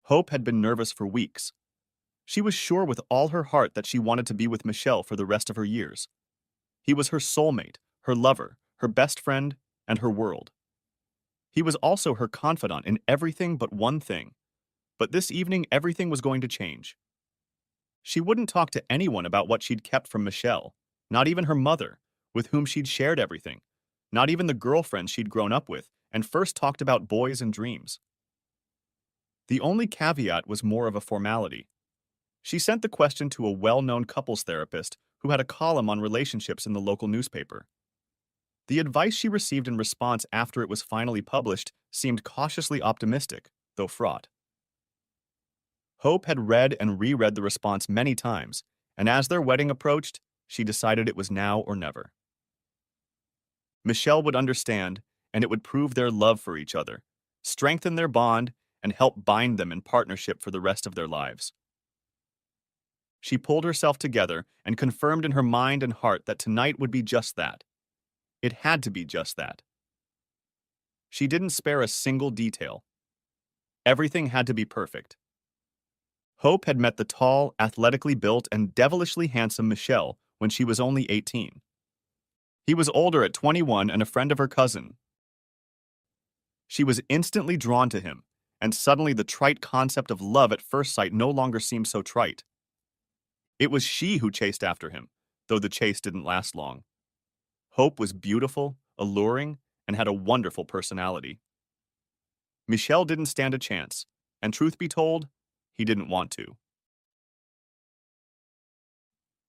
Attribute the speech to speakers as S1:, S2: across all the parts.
S1: Hope had been nervous for weeks. She was sure with all her heart that she wanted to be with Michelle for the rest of her years. He was her soulmate, her lover, her best friend, and her world. He was also her confidant in everything but one thing. But this evening, everything was going to change. She wouldn't talk to anyone about what she'd kept from Michelle, not even her mother, with whom she'd shared everything, not even the girlfriends she'd grown up with and first talked about boys and dreams. The only caveat was more of a formality. She sent the question to a well-known couples therapist who had a column on relationships in the local newspaper. The advice she received in response after it was finally published seemed cautiously optimistic, though fraught. Hope had read and reread the response many times, and as their wedding approached, she decided it was now or never. Michelle would understand, and it would prove their love for each other, strengthen their bond, and help bind them in partnership for the rest of their lives. She pulled herself together and confirmed in her mind and heart that tonight would be just that. It had to be just that. She didn't spare a single detail. Everything had to be perfect. Hope had met the tall, athletically built, and devilishly handsome Michelle when she was only 18. He was older at 21 and a friend of her cousin. She was instantly drawn to him, and suddenly the trite concept of love at first sight no longer seemed so trite. It was she who chased after him, though the chase didn't last long. Hope was beautiful, alluring, and had a wonderful personality. Michelle didn't stand a chance, and truth be told, he didn't want to.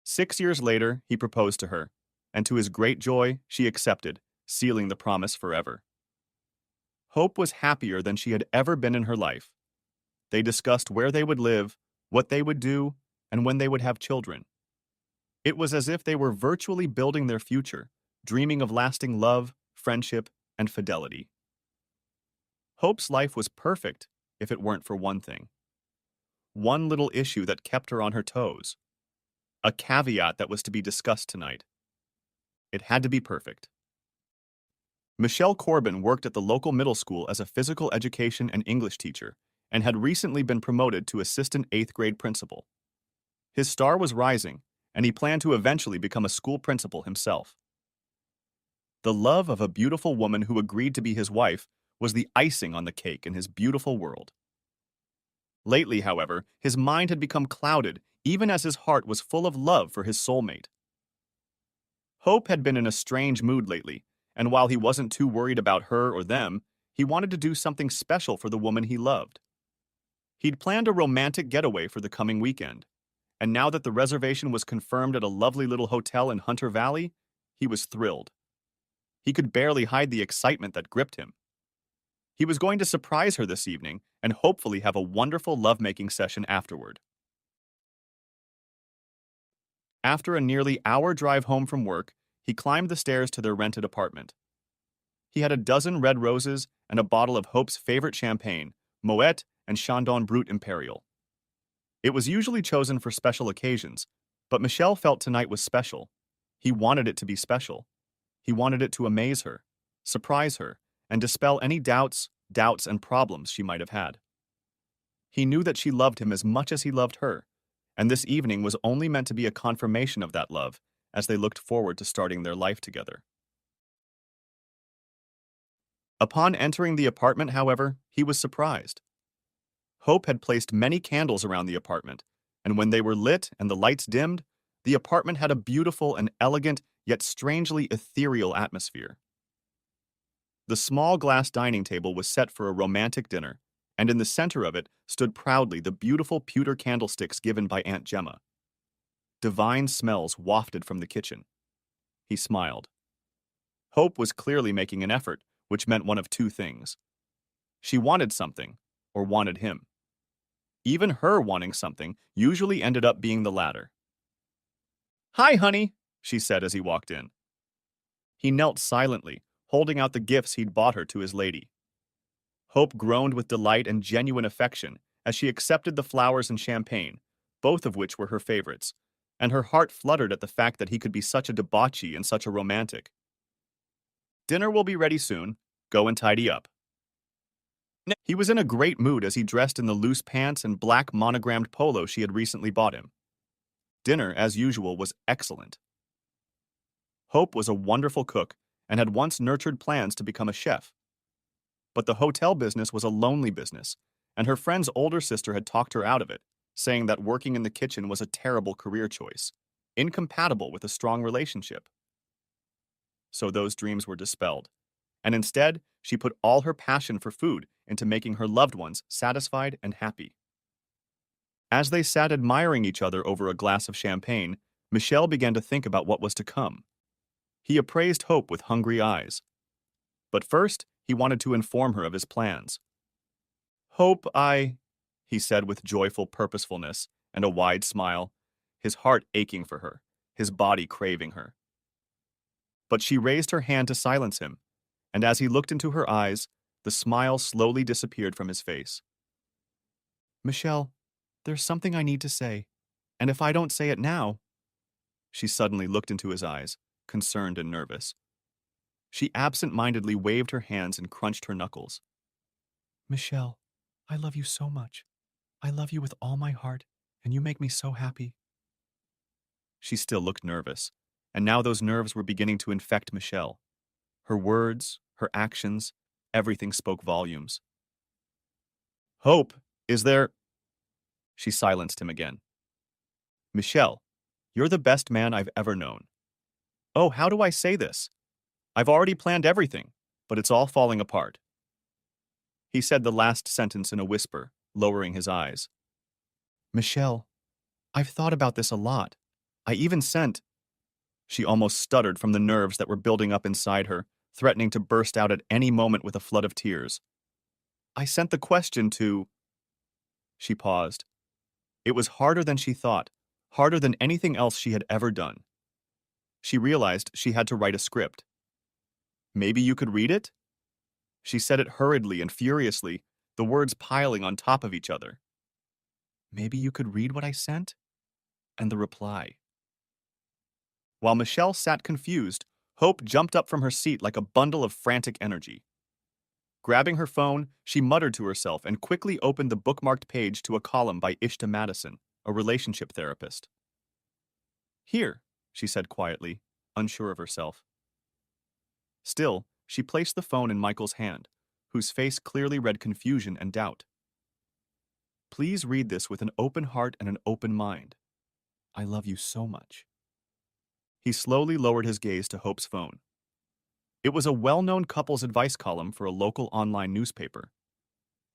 S1: 6 years later, he proposed to her, and to his great joy, she accepted, sealing the promise forever. Hope was happier than she had ever been in her life. They discussed where they would live, what they would do, and when they would have children. It was as if they were virtually building their future, dreaming of lasting love, friendship, and fidelity. Hope's life was perfect if it weren't for one thing. One little issue that kept her on her toes. A caveat that was to be discussed tonight. It had to be perfect. Michelle Corbin worked at the local middle school as a physical education and English teacher and had recently been promoted to assistant 8th grade principal. His star was rising, and he planned to eventually become a school principal himself. The love of a beautiful woman who agreed to be his wife was the icing on the cake in his beautiful world. Lately, however, his mind had become clouded, even as his heart was full of love for his soulmate. Hope had been in a strange mood lately, and while he wasn't too worried about her or them, he wanted to do something special for the woman he loved. He'd planned a romantic getaway for the coming weekend, and now that the reservation was confirmed at a lovely little hotel in Hunter Valley, he was thrilled. He could barely hide the excitement that gripped him. He was going to surprise her this evening and hopefully have a wonderful lovemaking session afterward. After a nearly hour drive home from work, he climbed the stairs to their rented apartment. He had a dozen red roses and a bottle of Hope's favorite champagne, Moet and Chandon Brut Imperial. It was usually chosen for special occasions, but Michelle felt tonight was special. He wanted it to be special. He wanted it to amaze her, surprise her, and dispel any doubts and problems she might have had. He knew that she loved him as much as he loved her, and this evening was only meant to be a confirmation of that love as they looked forward to starting their life together. Upon entering the apartment, however, he was surprised. Hope had placed many candles around the apartment, and when they were lit and the lights dimmed, the apartment had a beautiful and elegant yet strangely ethereal atmosphere. The small glass dining table was set for a romantic dinner, and in the center of it stood proudly the beautiful pewter candlesticks given by Aunt Gemma. Divine smells wafted from the kitchen. He smiled. Hope was clearly making an effort, which meant one of two things. She wanted something, or wanted him. Even her wanting something usually ended up being the latter. "Hi, honey," she said as he walked in. He knelt silently, holding out the gifts he'd bought her to his lady. Hope groaned with delight and genuine affection as she accepted the flowers and champagne, both of which were her favorites, and her heart fluttered at the fact that he could be such a debauchee and such a romantic. "Dinner will be ready soon. Go and tidy up." He was in a great mood as he dressed in the loose pants and black monogrammed polo she had recently bought him. Dinner, as usual, was excellent. Hope was a wonderful cook and had once nurtured plans to become a chef. But the hotel business was a lonely business, and her friend's older sister had talked her out of it, saying that working in the kitchen was a terrible career choice, incompatible with a strong relationship. So those dreams were dispelled, and instead, she put all her passion for food into making her loved ones satisfied and happy. As they sat admiring each other over a glass of champagne, Michel began to think about what was to come. He appraised Hope with hungry eyes. But first, he wanted to inform her of his plans. Hope, he said with joyful purposefulness and a wide smile, his heart aching for her, his body craving her. But she raised her hand to silence him, and as he looked into her eyes, the smile slowly disappeared from his face. Michel, there's something I need to say, and if I don't say it now... She suddenly looked into his eyes, concerned and nervous. She absent-mindedly waved her hands and crunched her knuckles. Michel, I love you so much. I love you with all my heart, and you make me so happy. She still looked nervous, and now those nerves were beginning to infect Michel. Her words, her actions, everything spoke volumes. Hope, is there... She silenced him again. Michel, you're the best man I've ever known. Oh, how do I say this? I've already planned everything, but it's all falling apart. He said the last sentence in a whisper, lowering his eyes. Michel, I've thought about this a lot. I even sent... She almost stuttered from the nerves that were building up inside her, threatening to burst out at any moment with a flood of tears. I sent the question to... She paused. It was harder than she thought, harder than anything else she had ever done. She realized she had to write a script. Maybe you could read it? She said it hurriedly and furiously, the words piling on top of each other. Maybe you could read what I sent? And the reply. While Michel sat confused, Hope jumped up from her seat like a bundle of frantic energy. Grabbing her phone, she muttered to herself and quickly opened the bookmarked page to a column by Ishta Madison, a relationship therapist. Here, she said quietly, unsure of herself. Still, she placed the phone in Michael's hand, whose face clearly read confusion and doubt. Please read this with an open heart and an open mind. I love you so much. He slowly lowered his gaze to Hope's phone. It was a well-known couples advice column for a local online newspaper.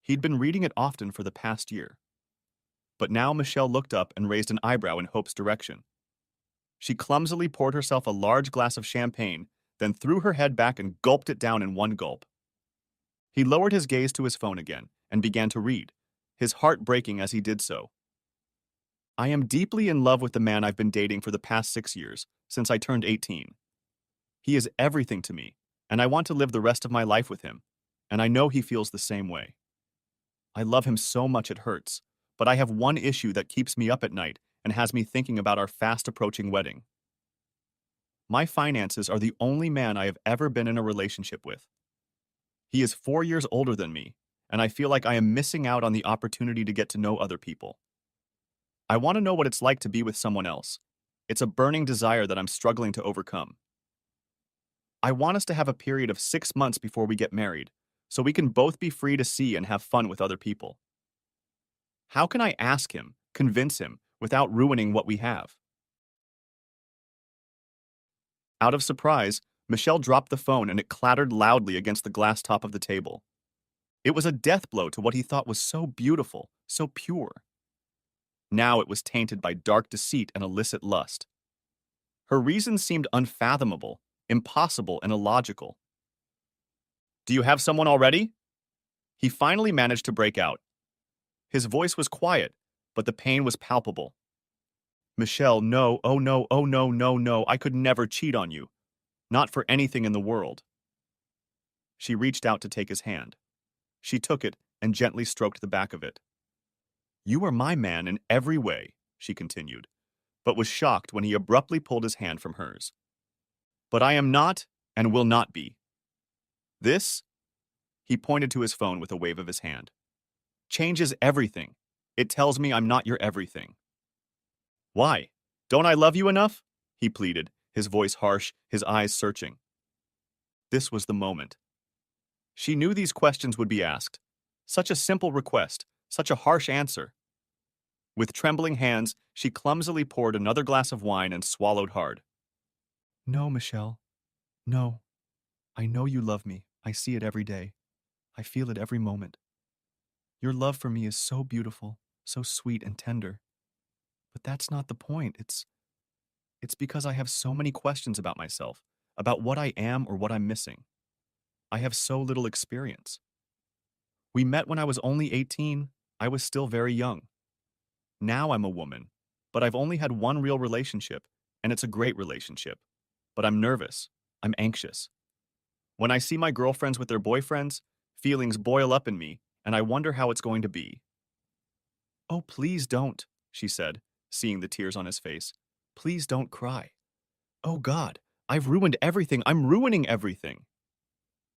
S1: He'd been reading it often for the past year. But now Michel looked up and raised an eyebrow in Hope's direction. She clumsily poured herself a large glass of champagne, then threw her head back and gulped it down in one gulp. He lowered his gaze to his phone again and began to read, his heart breaking as he did so. I am deeply in love with the man I've been dating for the past 6 years, since I turned 18. He is everything to me, and I want to live the rest of my life with him, and I know he feels the same way. I love him so much it hurts, but I have one issue that keeps me up at night and has me thinking about our fast-approaching wedding. My finances are the only man I have ever been in a relationship with. He is 4 years older than me, and I feel like I am missing out on the opportunity to get to know other people. I want to know what it's like to be with someone else. It's a burning desire that I'm struggling to overcome. I want us to have a period of 6 months before we get married, so we can both be free to see and have fun with other people. How can I ask him, convince him, without ruining what we have? Out of surprise, Michel dropped the phone and it clattered loudly against the glass top of the table. It was a death blow to what he thought was so beautiful, so pure. Now it was tainted by dark deceit and illicit lust. Her reasons seemed unfathomable, impossible, and illogical. Do you have someone already? He finally managed to break out. His voice was quiet, but the pain was palpable. Michel, no, oh no, oh no, no, no, I could never cheat on you. Not for anything in the world. She reached out to take his hand. She took it and gently stroked the back of it. You are my man in every way, she continued, but was shocked when he abruptly pulled his hand from hers. But I am not and will not be. This? He pointed to his phone with a wave of his hand. Changes everything. It tells me I'm not your everything. Why? Don't I love you enough? He pleaded, his voice harsh, his eyes searching. This was the moment. She knew these questions would be asked. Such a simple request, such a harsh answer. With trembling hands, she clumsily poured another glass of wine and swallowed hard. No, Michelle. No. I know you love me. I see it every day. I feel it every moment. Your love for me is so beautiful, so sweet and tender. But that's not the point. It's because I have so many questions about myself, about what I am or what I'm missing. I have so little experience. We met when I was only 18. I was still very young. Now I'm a woman, but I've only had one real relationship, and it's a great relationship. But I'm nervous. I'm anxious. When I see my girlfriends with their boyfriends, feelings boil up in me, and I wonder how it's going to be. Oh, please don't, she said, seeing the tears on his face. Please don't cry. Oh, God, I've ruined everything. I'm ruining everything.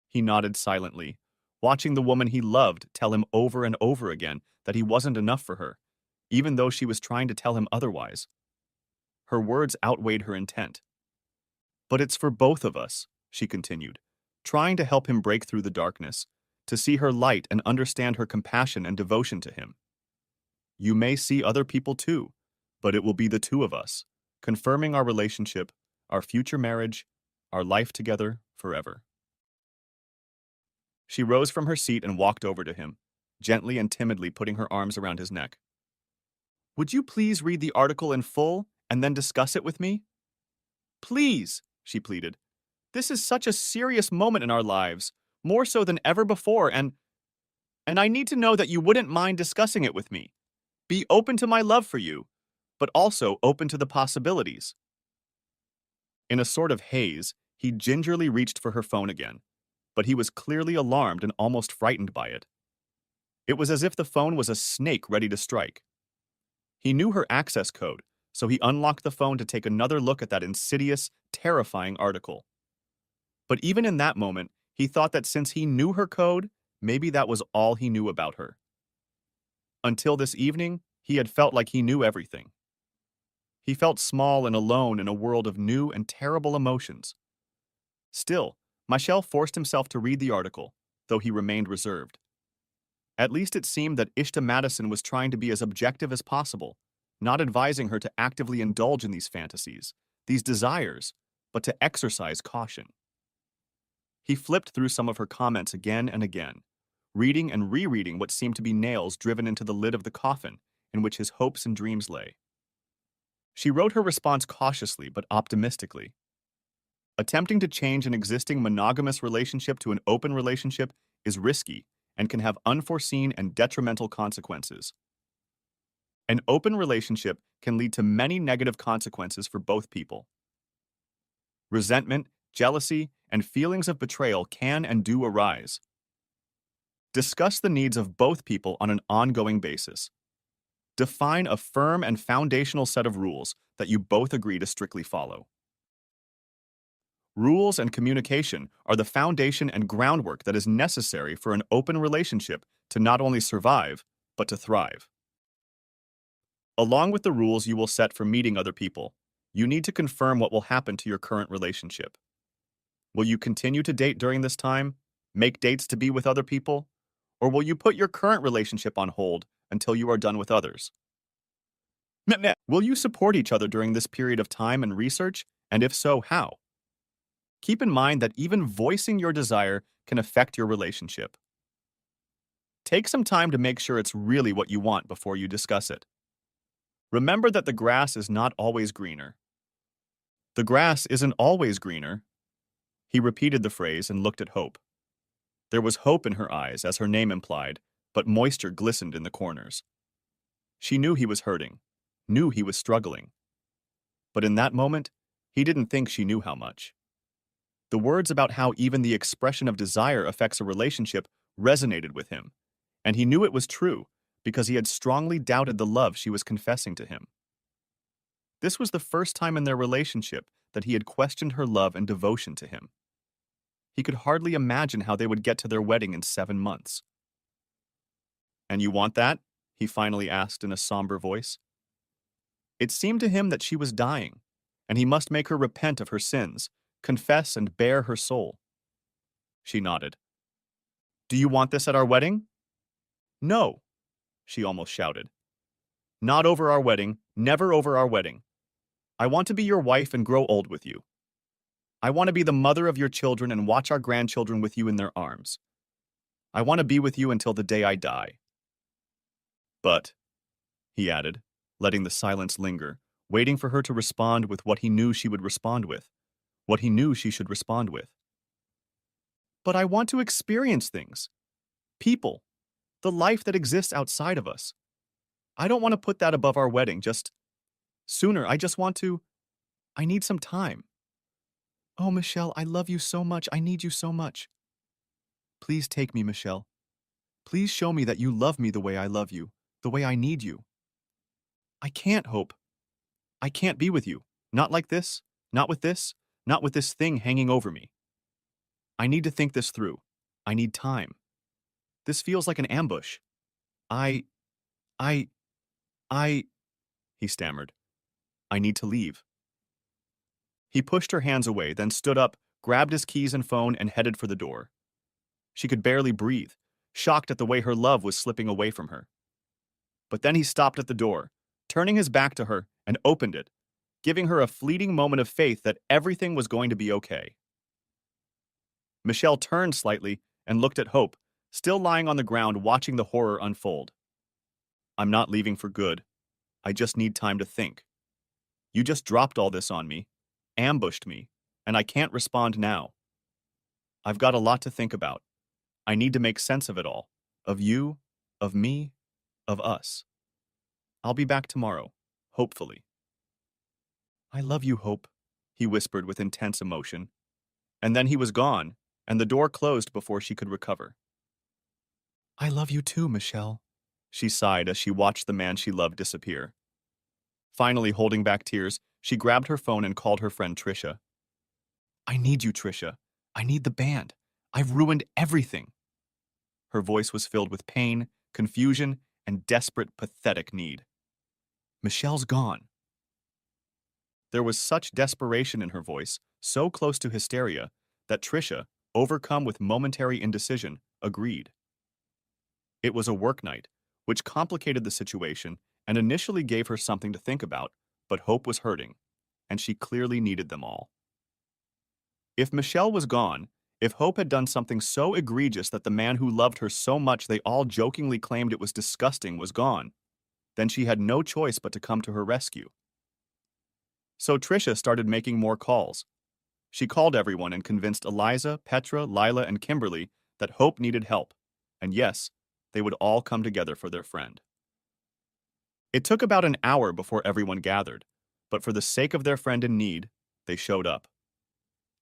S1: He nodded silently, watching the woman he loved tell him over and over again that he wasn't enough for her, even though she was trying to tell him otherwise. Her words outweighed her intent. But it's for both of us, she continued, trying to help him break through the darkness, to see her light and understand her compassion and devotion to him. You may see other people too, but it will be the two of us, confirming our relationship, our future marriage, our life together forever. She rose from her seat and walked over to him, gently and timidly putting her arms around his neck. Would you please read the article in full and then discuss it with me? Please, she pleaded. This is such a serious moment in our lives, more so than ever before, and I need to know that you wouldn't mind discussing it with me. Be open to my love for you, but also open to the possibilities. In a sort of haze, he gingerly reached for her phone again, but he was clearly alarmed and almost frightened by it. It was as if the phone was a snake ready to strike. He knew her access code, so he unlocked the phone to take another look at that insidious, terrifying article. But even in that moment, he thought that since he knew her code, maybe that was all he knew about her. Until this evening, he had felt like he knew everything. He felt small and alone in a world of new and terrible emotions. Still, Michel forced himself to read the article, though he remained reserved. At least it seemed that Ishta Madison was trying to be as objective as possible, not advising her to actively indulge in these fantasies, these desires, but to exercise caution. He flipped through some of her comments again and again, reading and rereading what seemed to be nails driven into the lid of the coffin in which his hopes and dreams lay. She wrote her response cautiously but optimistically. Attempting to change an existing monogamous relationship to an open relationship is risky and can have unforeseen and detrimental consequences. An open relationship can lead to many negative consequences for both people. Resentment, jealousy, and feelings of betrayal can and do arise. Discuss the needs of both people on an ongoing basis. Define a firm and foundational set of rules that you both agree to strictly follow. Rules and communication are the foundation and groundwork that is necessary for an open relationship to not only survive, but to thrive. Along with the rules you will set for meeting other people, you need to confirm what will happen to your current relationship. Will you continue to date during this time, make dates to be with other people, or will you put your current relationship on hold until you are done with others? Will you support each other during this period of time and research, and if so, how? Keep in mind that even voicing your desire can affect your relationship. Take some time to make sure it's really what you want before you discuss it. Remember that the grass is not always greener. The grass isn't always greener. He repeated the phrase and looked at Hope. There was hope in her eyes, as her name implied, but moisture glistened in the corners. She knew he was hurting, knew he was struggling. But in that moment, he didn't think she knew how much. The words about how even the expression of desire affects a relationship resonated with him, and he knew it was true because he had strongly doubted the love she was confessing to him. This was the first time in their relationship that he had questioned her love and devotion to him. He could hardly imagine how they would get to their wedding in 7 months. "And you want that?" he finally asked in a somber voice. It seemed to him that she was dying, and he must make her repent of her sins, confess and bare her soul. She nodded. "Do you want this at our wedding?" "No," she almost shouted. "Not over our wedding, never over our wedding. I want to be your wife and grow old with you. I want to be the mother of your children and watch our grandchildren with you in their arms. I want to be with you until the day I die." "But," he added, letting the silence linger, waiting for her to respond with what he knew she would respond with, what he knew she should respond with. "But I want to experience things. People. The life that exists outside of us. I don't want to put that above our wedding, just sooner. I just want to. I need some time. Oh, Michelle, I love you so much. I need you so much. Please take me, Michelle. Please show me that you love me the way I love you, the way I need you. I can't, Hope. I can't be with you. Not like this, not with this, not with this thing hanging over me. I need to think this through. I need time. This feels like an ambush. I, I, I, he stammered. I need to leave." He pushed her hands away, then stood up, grabbed his keys and phone, and headed for the door. She could barely breathe, shocked at the way her love was slipping away from her. But then he stopped at the door, turning his back to her, and opened it, giving her a fleeting moment of faith that everything was going to be okay. Michelle turned slightly and looked at Hope, still lying on the ground watching the horror unfold. "I'm not leaving for good. I just need time to think. You just dropped all this on me, ambushed me, and I can't respond now. I've got a lot to think about. I need to make sense of it all. Of you, of me, of us. I'll be back tomorrow, hopefully." "I love you, Hope," he whispered with intense emotion. And then he was gone, and the door closed before she could recover. "I love you too, Michelle," she sighed as she watched the man she loved disappear. Finally, holding back tears, she grabbed her phone and called her friend Trisha. "I need you, Trisha. I need the band. I've ruined everything." Her voice was filled with pain, confusion, and desperate, pathetic need. "Michelle's gone." There was such desperation in her voice, so close to hysteria, that Trisha, overcome with momentary indecision, agreed. It was a work night, which complicated the situation and initially gave her something to think about, but Hope was hurting, and she clearly needed them all. If Michelle was gone, if Hope had done something so egregious that the man who loved her so much they all jokingly claimed it was disgusting was gone, then she had no choice but to come to her rescue. So Trisha started making more calls. She called everyone and convinced Eliza, Petra, Lila, and Kimberly that Hope needed help, and yes, they would all come together for their friend. It took about an hour before everyone gathered, but for the sake of their friend in need, they showed up.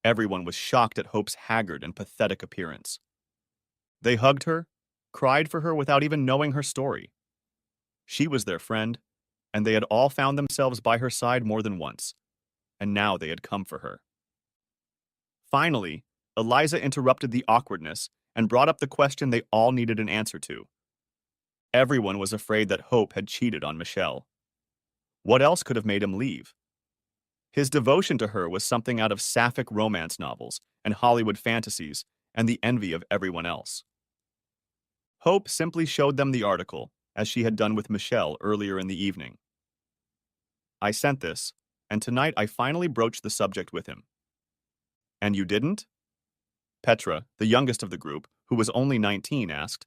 S1: Everyone was shocked at Hope's haggard and pathetic appearance. They hugged her, cried for her without even knowing her story. She was their friend, and they had all found themselves by her side more than once, and now they had come for her. Finally, Eliza interrupted the awkwardness and brought up the question they all needed an answer to. Everyone was afraid that Hope had cheated on Michelle. What else could have made him leave? His devotion to her was something out of sapphic romance novels and Hollywood fantasies and the envy of everyone else. Hope simply showed them the article, as she had done with Michelle earlier in the evening. "I sent this, and tonight I finally broached the subject with him." "And you didn't?" Petra, the youngest of the group, who was only 19, asked.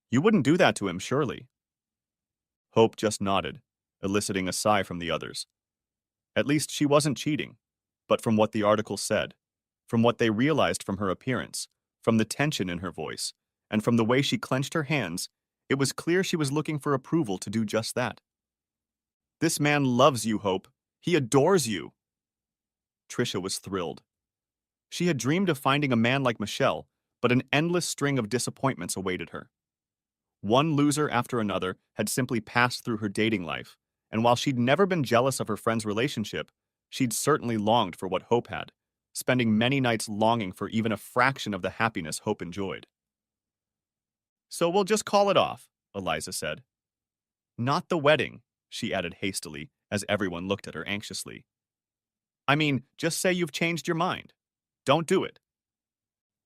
S1: "You wouldn't do that to him, surely?" Hope just nodded, eliciting a sigh from the others. At least she wasn't cheating, but from what the article said, from what they realized from her appearance, from the tension in her voice, and from the way she clenched her hands, it was clear she was looking for approval to do just that. "This man loves you, Hope. He adores you." Trisha was thrilled. She had dreamed of finding a man like Michelle, but an endless string of disappointments awaited her. One loser after another had simply passed through her dating life, and while she'd never been jealous of her friend's relationship, she'd certainly longed for what Hope had, spending many nights longing for even a fraction of the happiness Hope enjoyed. So we'll just call it off, Eliza said. Not the wedding, she added hastily as everyone looked at her anxiously. I mean, just say you've changed your mind. Don't do it.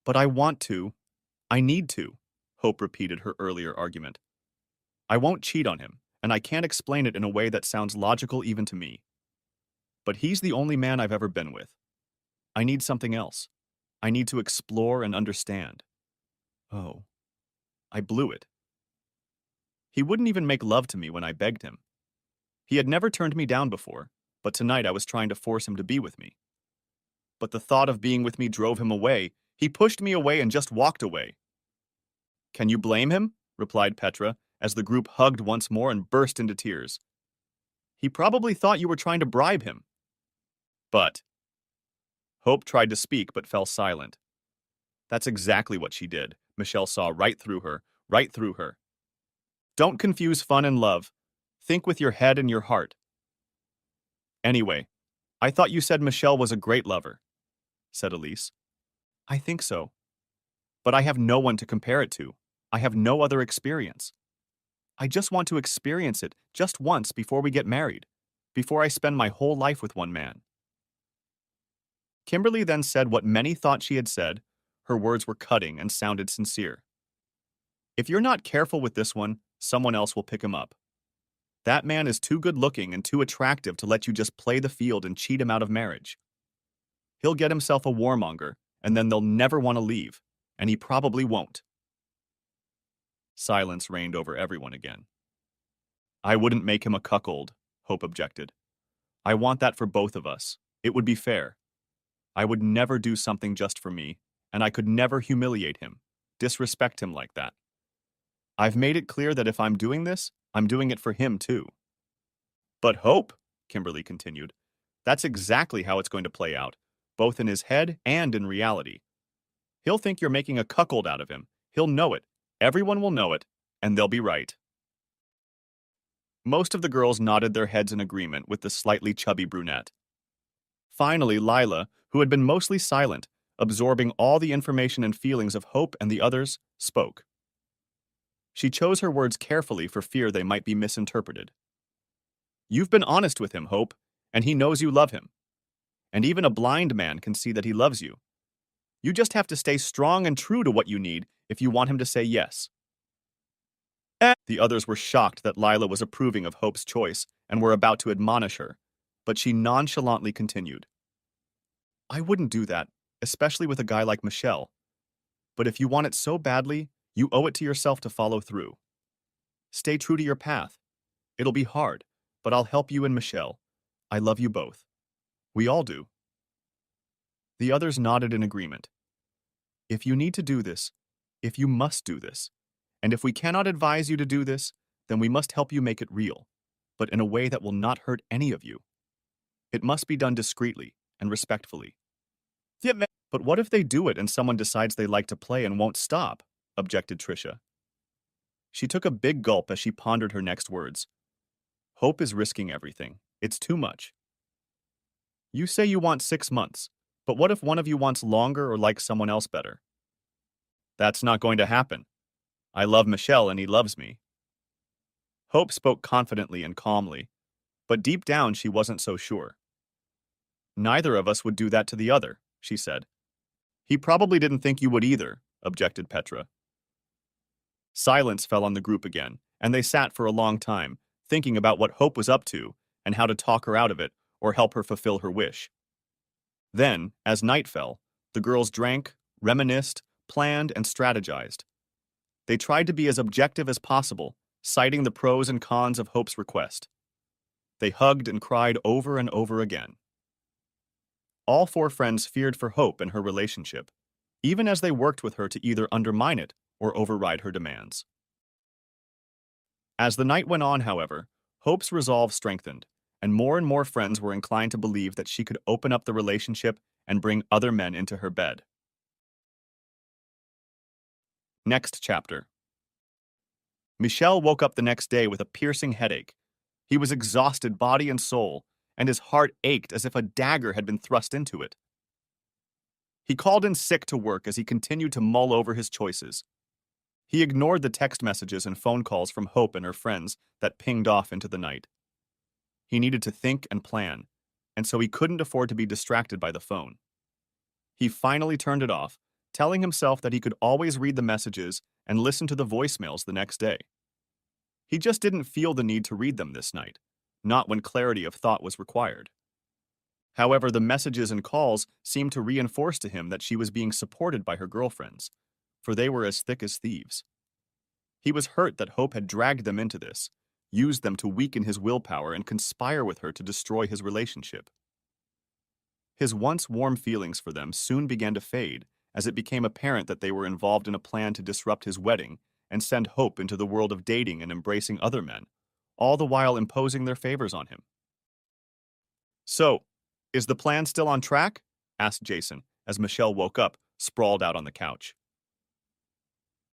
S1: But I want to. I need to, Hope repeated her earlier argument. I won't cheat on him, and I can't explain it in a way that sounds logical even to me. But he's the only man I've ever been with. I need something else. I need to explore and understand. Oh, I blew it. He wouldn't even make love to me when I begged him. He had never turned me down before, but tonight I was trying to force him to be with me. But the thought of being with me drove him away. He pushed me away and just walked away. Can you blame him? Replied Petra, as the group hugged once more and burst into tears. He probably thought you were trying to bribe him. But Hope tried to speak but fell silent. That's exactly what she did. Michelle saw right through her, right through her. Don't confuse fun and love. Think with your head and your heart. Anyway, I thought you said Michelle was a great lover, said Elise. I think so. But I have no one to compare it to. I have no other experience. I just want to experience it just once before we get married, before I spend my whole life with one man. Kimberly then said what many thought she had said. Her words were cutting and sounded sincere. If you're not careful with this one, someone else will pick him up. That man is too good-looking and too attractive to let you just play the field and cheat him out of marriage. He'll get himself a warmonger, and then they'll never want to leave, and he probably won't. Silence reigned over everyone again. I wouldn't make him a cuckold, Hope objected. I want that for both of us. It would be fair. I would never do something just for me, and I could never humiliate him, disrespect him like that. I've made it clear that if I'm doing this, I'm doing it for him too. But Hope, Kimberly continued, that's exactly how it's going to play out, both in his head and in reality. He'll think you're making a cuckold out of him. He'll know it. Everyone will know it, and they'll be right. Most of the girls nodded their heads in agreement with the slightly chubby brunette. Finally, Lila, who had been mostly silent, absorbing all the information and feelings of Hope and the others, spoke. She chose her words carefully for fear they might be misinterpreted. You've been honest with him, Hope, and he knows you love him. And even a blind man can see that he loves you. You just have to stay strong and true to what you need if you want him to say yes. The others were shocked that Lila was approving of Hope's choice and were about to admonish her, but she nonchalantly continued. I wouldn't do that, especially with a guy like Michelle. But if you want it so badly, you owe it to yourself to follow through. Stay true to your path. It'll be hard, but I'll help you and Michelle. I love you both. We all do. The others nodded in agreement. If you need to do this, if you must do this, and if we cannot advise you to do this, then we must help you make it real, but in a way that will not hurt any of you. It must be done discreetly and respectfully. But what if they do it and someone decides they like to play and won't stop? Objected Tricia. She took a big gulp as she pondered her next words. Hope is risking everything. It's too much. You say you want 6 months, but what if one of you wants longer or likes someone else better? That's not going to happen. I love Michelle and he loves me. Hope spoke confidently and calmly, but deep down she wasn't so sure. Neither of us would do that to the other, she said. He probably didn't think you would either, objected Petra. Silence fell on the group again, and they sat for a long time, thinking about what Hope was up to and how to talk her out of it or help her fulfill her wish. Then, as night fell, the girls drank, reminisced, planned, and strategized. They tried to be as objective as possible, citing the pros and cons of Hope's request. They hugged and cried over and over again. All 4 friends feared for Hope and her relationship, even as they worked with her to either undermine it or override her demands. As the night went on, however, Hope's resolve strengthened, and more friends were inclined to believe that she could open up the relationship and bring other men into her bed. Next chapter. Michel woke up the next day with a piercing headache. He was exhausted body and soul, and his heart ached as if a dagger had been thrust into it. He called in sick to work as he continued to mull over his choices. He ignored the text messages and phone calls from Hope and her friends that pinged off into the night. He needed to think and plan, and so he couldn't afford to be distracted by the phone. He finally turned it off, telling himself that he could always read the messages and listen to the voicemails the next day. He just didn't feel the need to read them this night, not when clarity of thought was required. However, the messages and calls seemed to reinforce to him that she was being supported by her girlfriends, for they were as thick as thieves. He was hurt that Hope had dragged them into this, used them to weaken his willpower and conspire with her to destroy his relationship. His once warm feelings for them soon began to fade as it became apparent that they were involved in a plan to disrupt his wedding and send Hope into the world of dating and embracing other men, all the while imposing their favors on him. "So, is the plan still on track?" asked Jason as Michelle woke up, sprawled out on the couch.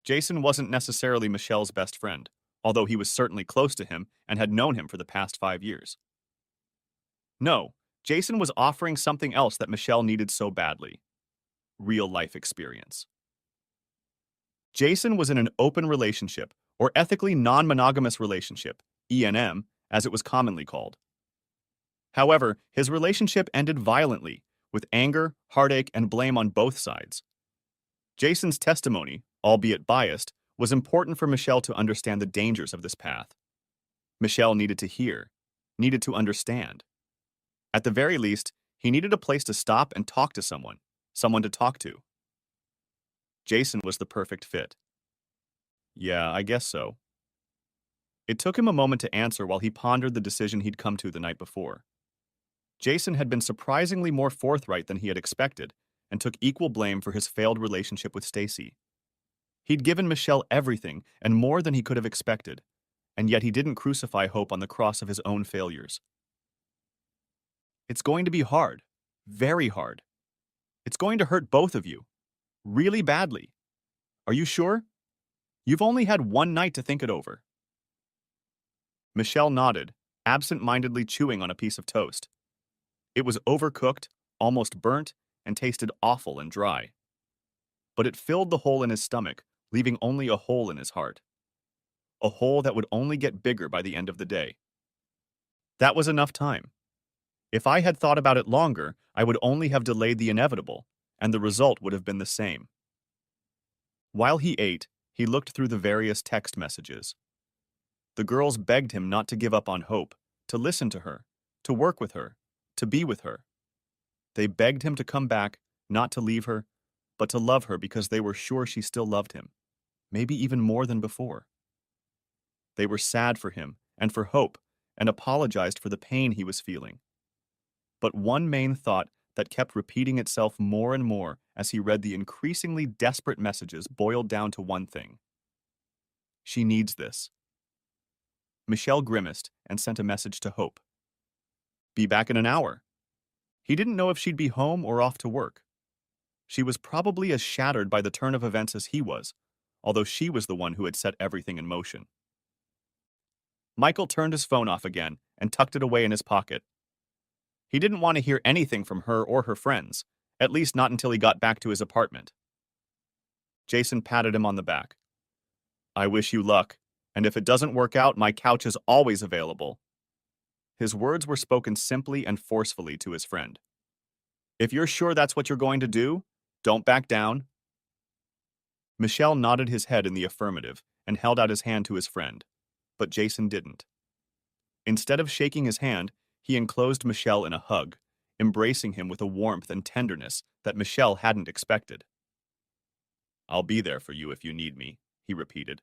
S1: Jason wasn't necessarily Michelle's best friend, although he was certainly close to him and had known him for the past 5 years. No, Jason was offering something else that Michelle needed so badly: real-life experience. Jason was in an open relationship, or ethically non-monogamous relationship, ENM, as it was commonly called. However, his relationship ended violently, with anger, heartache, and blame on both sides. Jason's testimony, albeit biased, was important for Michelle to understand the dangers of this path. Michelle needed to hear, needed to understand. At the very least, he needed a place to stop and talk to someone to talk to. Jason was the perfect fit. "Yeah, I guess so." It took him a moment to answer while he pondered the decision he'd come to the night before. Jason had been surprisingly more forthright than he had expected and took equal blame for his failed relationship with Stacy. He'd given Michelle everything and more than he could have expected, and yet he didn't crucify Hope on the cross of his own failures. "It's going to be hard. Very hard. It's going to hurt both of you. Really badly. Are you sure? You've only had one night to think it over." Michelle nodded, absent-mindedly chewing on a piece of toast. It was overcooked, almost burnt, and tasted awful and dry. But it filled the hole in his stomach, leaving only a hole in his heart. A hole that would only get bigger by the end of the day. That was enough time. If I had thought about it longer, I would only have delayed the inevitable, and the result would have been the same. While he ate, he looked through the various text messages. The girls begged him not to give up on Hope, to listen to her, to work with her, to be with her. They begged him to come back, not to leave her, but to love her because they were sure she still loved him, maybe even more than before. They were sad for him and for Hope and apologized for the pain he was feeling. But one main thought that kept repeating itself more and more as he read the increasingly desperate messages boiled down to one thing. She needs this. Michelle grimaced and sent a message to Hope. "Be back in an hour." He didn't know if she'd be home or off to work. She was probably as shattered by the turn of events as he was, although she was the one who had set everything in motion. Michael turned his phone off again and tucked it away in his pocket. He didn't want to hear anything from her or her friends, at least not until he got back to his apartment. Jason patted him on the back. "I wish you luck, and if it doesn't work out, my couch is always available." His words were spoken simply and forcefully to his friend. "If you're sure that's what you're going to do, don't back down." Michelle nodded his head in the affirmative and held out his hand to his friend, but Jason didn't. Instead of shaking his hand, he enclosed Michelle in a hug, embracing him with a warmth and tenderness that Michelle hadn't expected. "I'll be there for you if you need me," he repeated.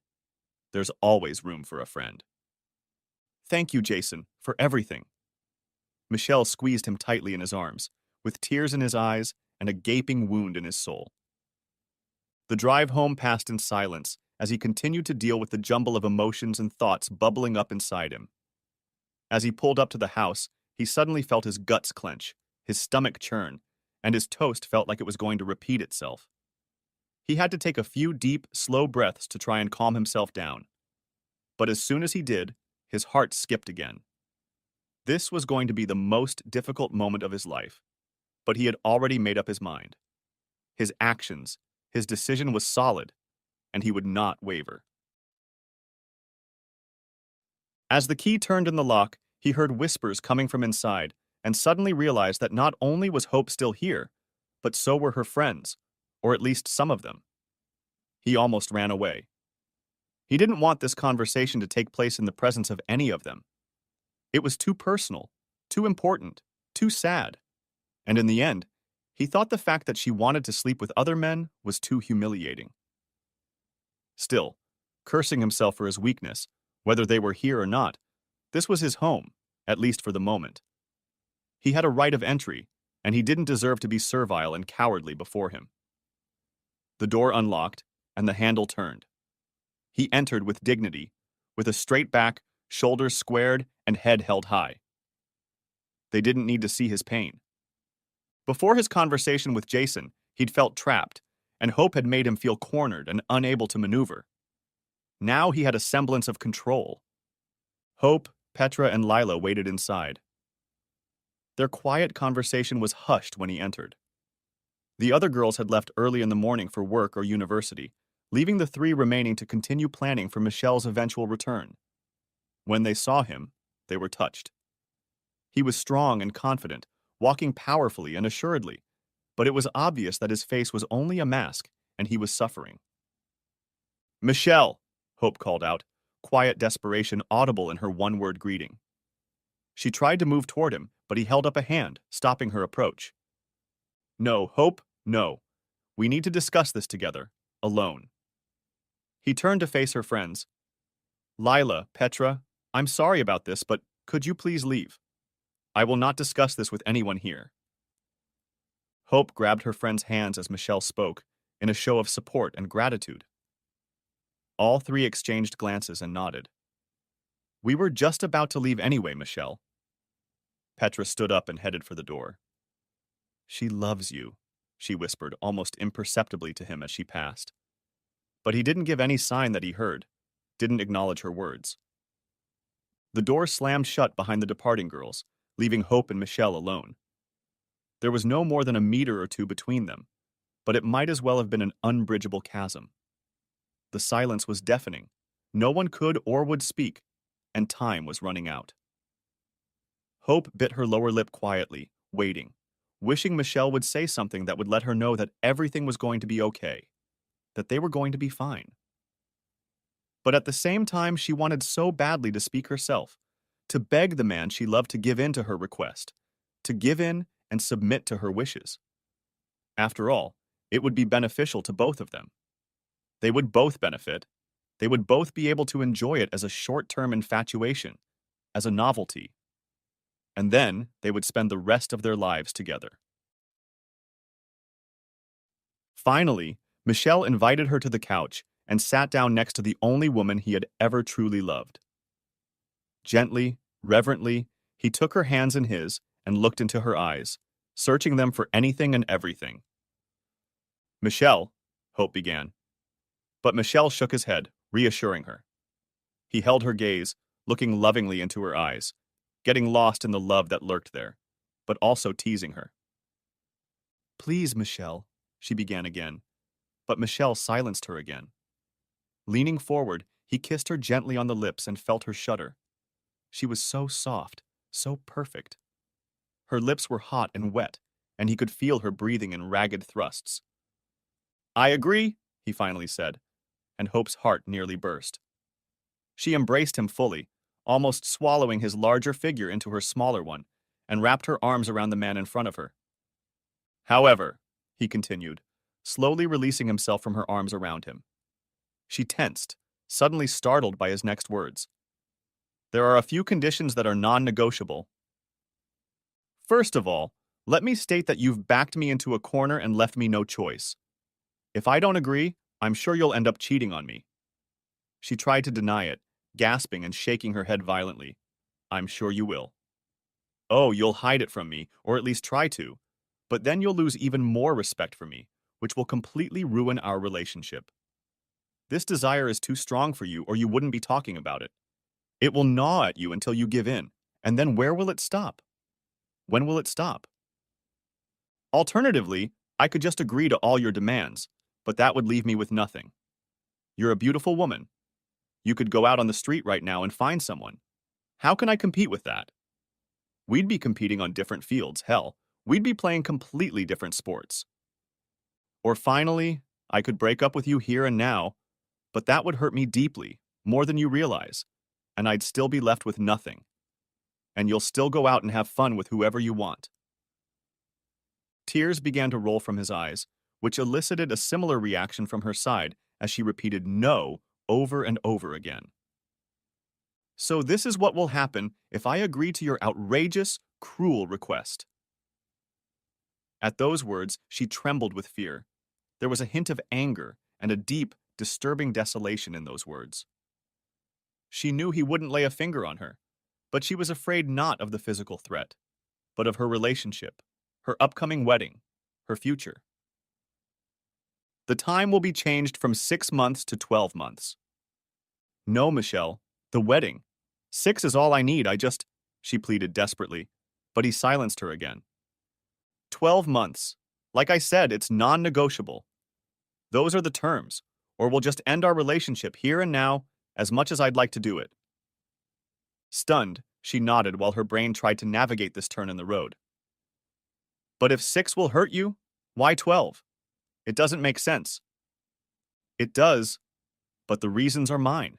S1: "There's always room for a friend." "Thank you, Jason, for everything." Michelle squeezed him tightly in his arms, with tears in his eyes and a gaping wound in his soul. The drive home passed in silence as he continued to deal with the jumble of emotions and thoughts bubbling up inside him. As he pulled up to the house, he suddenly felt his guts clench, his stomach churn, and his toast felt like it was going to repeat itself. He had to take a few deep, slow breaths to try and calm himself down. But as soon as he did, his heart skipped again. This was going to be the most difficult moment of his life, but he had already made up his mind. his actions, his decision was solid, and he would not waver. As the key turned in the lock, he heard whispers coming from inside and suddenly realized that not only was Hope still here, but so were her friends, or at least some of them. He almost ran away. He didn't want this conversation to take place in the presence of any of them. It was too personal, too important, too sad. And in the end, he thought the fact that she wanted to sleep with other men was too humiliating. Still, cursing himself for his weakness, whether they were here or not, this was his home, at least for the moment. He had a right of entry, and he didn't deserve to be servile and cowardly before him. The door unlocked, and the handle turned. He entered with dignity, with a straight back, shoulders squared, and head held high. They didn't need to see his pain. Before his conversation with Jason, he'd felt trapped, and Hope had made him feel cornered and unable to maneuver. Now he had a semblance of control. Hope, Petra, and Lila waited inside. Their quiet conversation was hushed when he entered. The other girls had left early in the morning for work or university, leaving the three remaining to continue planning for Michelle's eventual return. When they saw him, they were touched. He was strong and confident, walking powerfully and assuredly, but it was obvious that his face was only a mask and he was suffering. "Michelle!" Hope called out, quiet desperation audible in her one-word greeting. She tried to move toward him, but he held up a hand, stopping her approach. "No, Hope, no. We need to discuss this together, alone." He turned to face her friends. "Lila, Petra, I'm sorry about this, but could you please leave? I will not discuss this with anyone here." Hope grabbed her friend's hands as Michelle spoke, in a show of support and gratitude. All three exchanged glances and nodded. "We were just about to leave anyway, Michelle." Petra stood up and headed for the door. "She loves you," she whispered almost imperceptibly to him as she passed. But he didn't give any sign that he heard, didn't acknowledge her words. The door slammed shut behind the departing girls, leaving Hope and Michelle alone. There was no more than a meter or two between them, but it might as well have been an unbridgeable chasm. The silence was deafening. No one could or would speak, and time was running out. Hope bit her lower lip quietly, waiting, wishing Michelle would say something that would let her know that everything was going to be okay, that they were going to be fine. But at the same time, she wanted so badly to speak herself, to beg the man she loved to give in to her request, to give in and submit to her wishes. After all, it would be beneficial to both of them. They would both benefit. They would both be able to enjoy it as a short-term infatuation, as a novelty. And then they would spend the rest of their lives together. Finally, Michelle invited her to the couch and sat down next to the only woman he had ever truly loved. Gently, reverently, he took her hands in his and looked into her eyes, searching them for anything and everything. "Michelle," Hope began. But Michelle shook his head, reassuring her. He held her gaze, looking lovingly into her eyes, getting lost in the love that lurked there, but also teasing her. "Please, Michelle," she began again, but Michelle silenced her again. Leaning forward, he kissed her gently on the lips and felt her shudder. She was so soft, so perfect. Her lips were hot and wet, and he could feel her breathing in ragged thrusts. "I agree," he finally said, and Hope's heart nearly burst. She embraced him fully, almost swallowing his larger figure into her smaller one, and wrapped her arms around the man in front of her. "However," he continued, slowly releasing himself from her arms around him. She tensed, suddenly startled by his next words. "There are a few conditions that are non-negotiable. First of all, let me state that you've backed me into a corner and left me no choice. If I don't agree, I'm sure you'll end up cheating on me." She tried to deny it, gasping and shaking her head violently. "I'm sure you will." "Oh, you'll hide it from me, or at least try to. But then you'll lose even more respect for me, which will completely ruin our relationship. This desire is too strong for you, or you wouldn't be talking about it. It will gnaw at you until you give in, and then where will it stop? When will it stop? Alternatively, I could just agree to all your demands, but that would leave me with nothing. You're a beautiful woman. You could go out on the street right now and find someone. How can I compete with that? We'd be competing on different fields, hell, we'd be playing completely different sports. Or finally, I could break up with you here and now, but that would hurt me deeply, more than you realize, and I'd still be left with nothing. And you'll still go out and have fun with whoever you want. Tears began to roll from his eyes, which elicited a similar reaction from her side as she repeated no over and over again. So this is what will happen if I agree to your outrageous, cruel request. At those words, she trembled with fear. There was a hint of anger and a deep, disturbing desolation in those words. She knew he wouldn't lay a finger on her, but she was afraid not of the physical threat, but of her relationship, her upcoming wedding, her future. The time will be changed from 6 months to 12 months. No, Michelle, the wedding. 6 is all I need, she pleaded desperately, but he silenced her again. 12 months. Like I said, it's non-negotiable. Those are the terms, or we'll just end our relationship here and now, as much as I'd like to do it. Stunned, she nodded while her brain tried to navigate this turn in the road. But if 6 will hurt you, why 12? It doesn't make sense. It does, but the reasons are mine.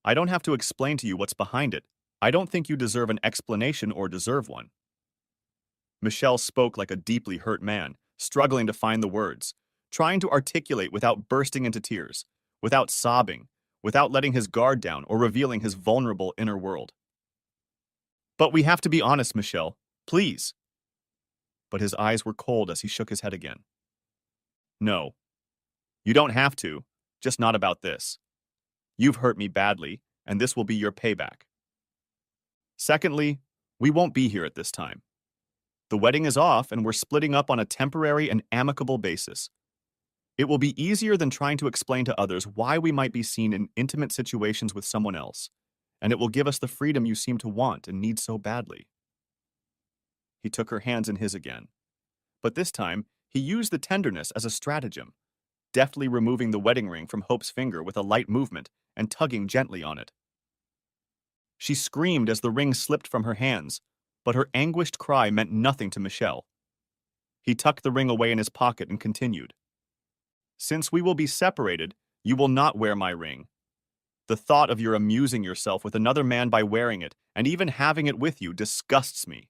S1: I don't have to explain to you what's behind it. I don't think you deserve an explanation or deserve one. Michelle spoke like a deeply hurt man, struggling to find the words, trying to articulate without bursting into tears, without sobbing, without letting his guard down or revealing his vulnerable inner world. But we have to be honest, Michelle. Please. But his eyes were cold as he shook his head again. No. You don't have to, just not about this. You've hurt me badly, and this will be your payback. Secondly, we won't be here at this time. The wedding is off, and we're splitting up on a temporary and amicable basis. It will be easier than trying to explain to others why we might be seen in intimate situations with someone else, and it will give us the freedom you seem to want and need so badly. He took her hands in his again, but this time he used the tenderness as a stratagem, deftly removing the wedding ring from Hope's finger with a light movement and tugging gently on it. She screamed as the ring slipped from her hands, but her anguished cry meant nothing to Michelle. He tucked the ring away in his pocket and continued. Since we will be separated, you will not wear my ring. The thought of your amusing yourself with another man by wearing it, and even having it with you, disgusts me.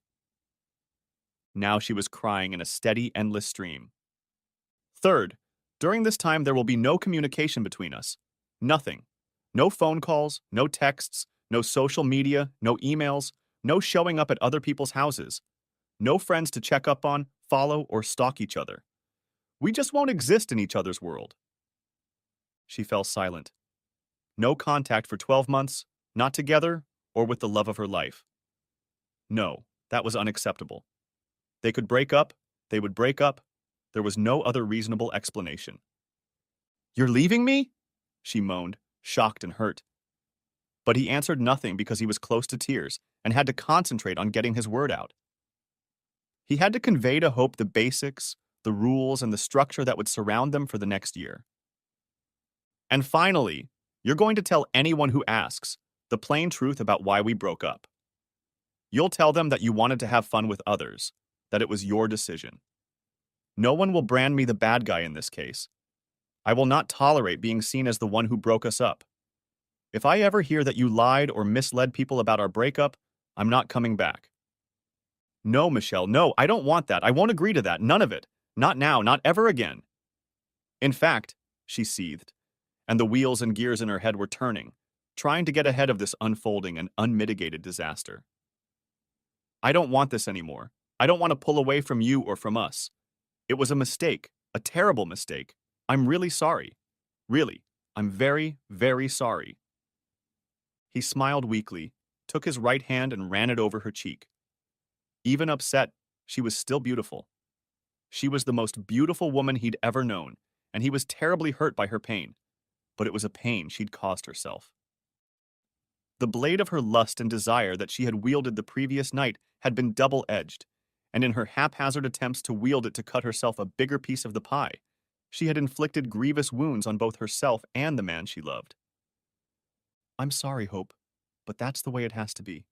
S1: Now she was crying in a steady, endless stream. Third, during this time there will be no communication between us. Nothing. No phone calls, no texts, no social media, no emails, no showing up at other people's houses. No friends to check up on, follow, or stalk each other. We just won't exist in each other's world. She fell silent. No contact for 12 months, not together, or with the love of her life. No, that was unacceptable. They could break up, they would break up. There was no other reasonable explanation. You're leaving me? She moaned, shocked and hurt. But he answered nothing because he was close to tears and had to concentrate on getting his word out. He had to convey to Hope the basics, the rules, and the structure that would surround them for the next year. And finally, you're going to tell anyone who asks the plain truth about why we broke up. You'll tell them that you wanted to have fun with others, that it was your decision. No one will brand me the bad guy in this case. I will not tolerate being seen as the one who broke us up. If I ever hear that you lied or misled people about our breakup, I'm not coming back. No, Michelle, no, I don't want that. I won't agree to that. None of it. Not now, not ever again. In fact, she seethed, and the wheels and gears in her head were turning, trying to get ahead of this unfolding and unmitigated disaster. I don't want this anymore. I don't want to pull away from you or from us. It was a mistake, a terrible mistake. I'm really sorry. Really, I'm very, very sorry. He smiled weakly, took his right hand and ran it over her cheek. Even upset, she was still beautiful. She was the most beautiful woman he'd ever known, and he was terribly hurt by her pain, but it was a pain she'd caused herself. The blade of her lust and desire that she had wielded the previous night had been double-edged, and in her haphazard attempts to wield it to cut herself a bigger piece of the pie, she had inflicted grievous wounds on both herself and the man she loved. I'm sorry, Hope, but that's the way it has to be.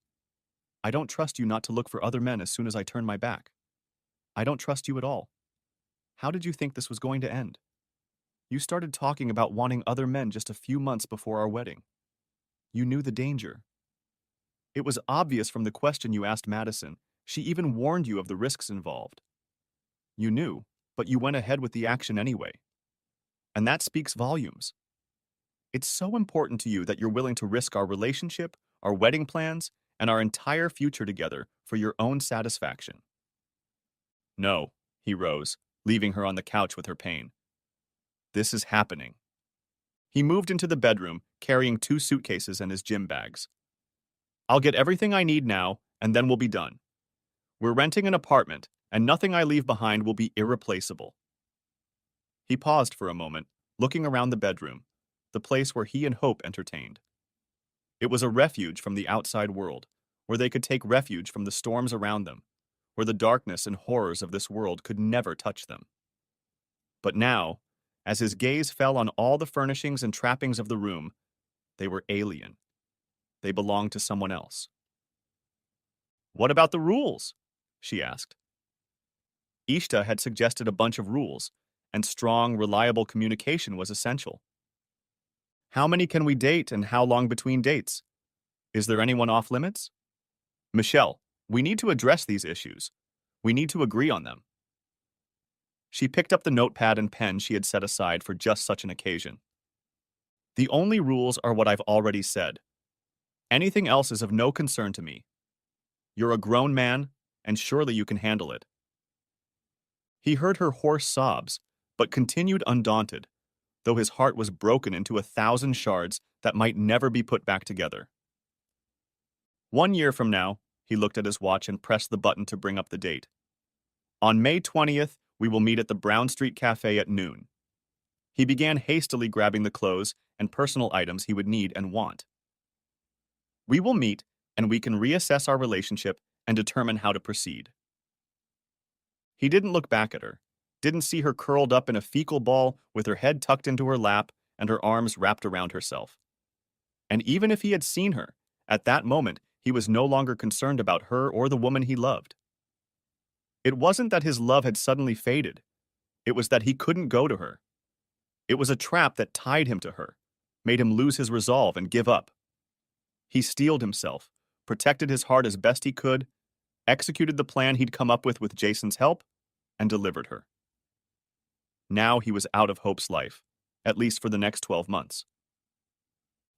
S1: I don't trust you not to look for other men as soon as I turn my back. I don't trust you at all. How did you think this was going to end? You started talking about wanting other men just a few months before our wedding. You knew the danger. It was obvious from the question you asked Madison. She even warned you of the risks involved. You knew, but you went ahead with the action anyway. And that speaks volumes. It's so important to you that you're willing to risk our relationship, our wedding plans, and our entire future together for your own satisfaction. No, he rose, leaving her on the couch with her pain. This is happening. He moved into the bedroom, carrying 2 suitcases and his gym bags. I'll get everything I need now, and then we'll be done. We're renting an apartment, and nothing I leave behind will be irreplaceable. He paused for a moment, looking around the bedroom, the place where he and Hope entertained. It was a refuge from the outside world, where they could take refuge from the storms around them, where the darkness and horrors of this world could never touch them. But now, as his gaze fell on all the furnishings and trappings of the room, they were alien. They belonged to someone else. What about the rules? She asked. Ishta had suggested a bunch of rules, and strong, reliable communication was essential. How many can we date and how long between dates? Is there anyone off limits? Michelle, we need to address these issues. We need to agree on them. She picked up the notepad and pen she had set aside for just such an occasion. The only rules are what I've already said. Anything else is of no concern to me. You're a grown man, and surely you can handle it. He heard her hoarse sobs, but continued undaunted, though his heart was broken into 1,000 shards that might never be put back together. 1 year from now, he looked at his watch and pressed the button to bring up the date. On May 20th, we will meet at the Brown Street Cafe at noon. He began hastily grabbing the clothes and personal items he would need and want. We will meet, and we can reassess our relationship and determine how to proceed. He didn't look back at her, didn't see her curled up in a fecal ball with her head tucked into her lap and her arms wrapped around herself. And even if he had seen her, at that moment, he was no longer concerned about her or the woman he loved. It wasn't that his love had suddenly faded. It was that he couldn't go to her. It was a trap that tied him to her, made him lose his resolve and give up. He steeled himself, protected his heart as best he could, executed the plan he'd come up with Jason's help, and delivered her. Now he was out of Hope's life, at least for the next 12 months.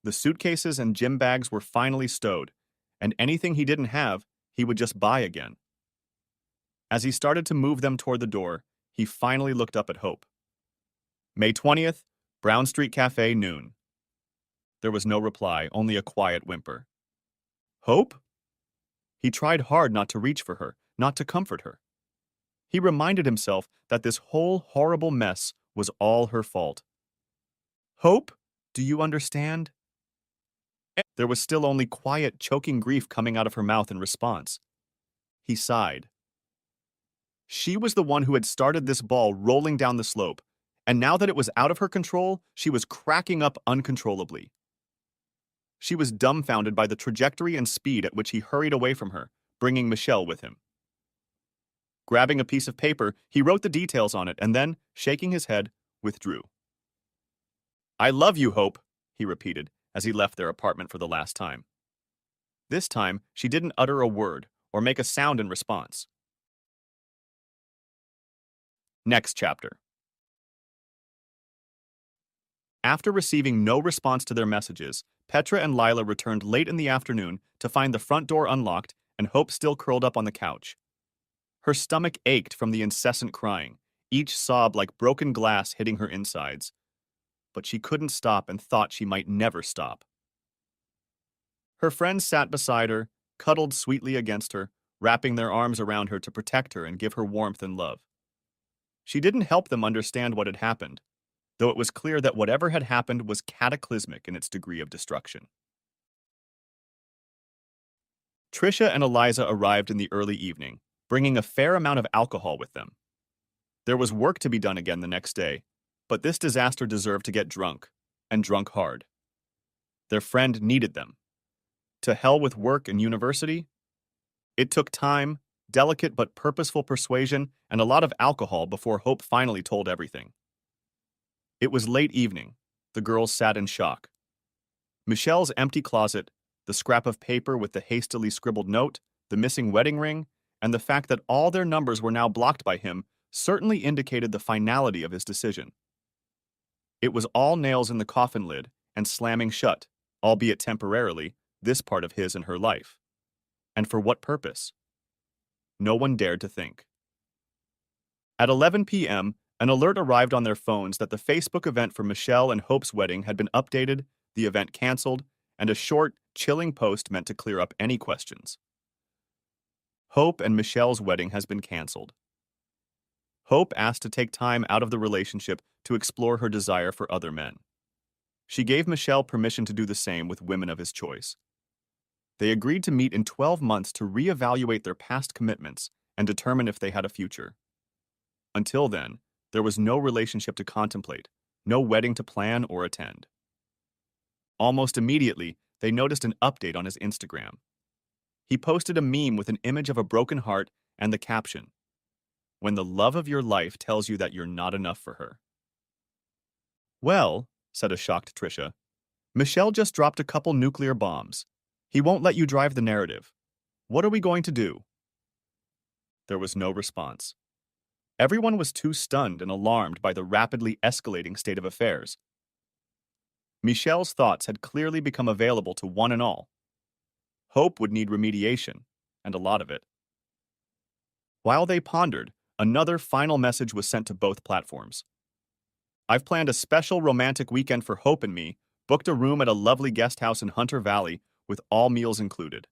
S1: The suitcases and gym bags were finally stowed, and anything he didn't have, he would just buy again. As he started to move them toward the door, he finally looked up at Hope. May 20th, Brown Street Cafe, noon. There was no reply, only a quiet whimper. Hope? He tried hard not to reach for her, not to comfort her. He reminded himself that this whole horrible mess was all her fault. Hope, do you understand? There was still only quiet, choking grief coming out of her mouth in response. He sighed. She was the one who had started this ball rolling down the slope, and now that it was out of her control, she was cracking up uncontrollably. She was dumbfounded by the trajectory and speed at which he hurried away from her, bringing Michelle with him. Grabbing a piece of paper, he wrote the details on it and then, shaking his head, withdrew. I love you, Hope, he repeated as he left their apartment for the last time. This time, she didn't utter a word or make a sound in response. Next chapter. After receiving no response to their messages, Petra and Lila returned late in the afternoon to find the front door unlocked and Hope still curled up on the couch. Her stomach ached from the incessant crying, each sob like broken glass hitting her insides. But she couldn't stop and thought she might never stop. Her friends sat beside her, cuddled sweetly against her, wrapping their arms around her to protect her and give her warmth and love. She didn't help them understand what had happened, though it was clear that whatever had happened was cataclysmic in its degree of destruction. Trisha and Eliza arrived in the early evening, bringing a fair amount of alcohol with them. There was work to be done again the next day, but this disaster deserved to get drunk, and drunk hard. Their friend needed them. To hell with work and university? It took time, delicate but purposeful persuasion, and a lot of alcohol before Hope finally told everything. It was late evening. The girls sat in shock. Michelle's empty closet, the scrap of paper with the hastily scribbled note, the missing wedding ring, and the fact that all their numbers were now blocked by him certainly indicated the finality of his decision. It was all nails in the coffin lid and slamming shut, albeit temporarily, this part of his and her life. And for what purpose? No one dared to think. At 11 p.m., an alert arrived on their phones that the Facebook event for Michelle and Hope's wedding had been updated, the event canceled, and a short, chilling post meant to clear up any questions. Hope and Michelle's wedding has been canceled. Hope asked to take time out of the relationship to explore her desire for other men. She gave Michelle permission to do the same with women of his choice. They agreed to meet in 12 months to reevaluate their past commitments and determine if they had a future. Until then, there was no relationship to contemplate, no wedding to plan or attend. Almost immediately, they noticed an update on his Instagram. He posted a meme with an image of a broken heart and the caption, "When the love of your life tells you that you're not enough for her." "Well," said a shocked Trisha, "Michelle just dropped a couple nuclear bombs. He won't let you drive the narrative. What are we going to do?" There was no response. Everyone was too stunned and alarmed by the rapidly escalating state of affairs. Michelle's thoughts had clearly become available to one and all. Hope would need remediation, and a lot of it. While they pondered, another final message was sent to both platforms. "I've planned a special romantic weekend for Hope and me, booked a room at a lovely guest house in Hunter Valley with all meals included.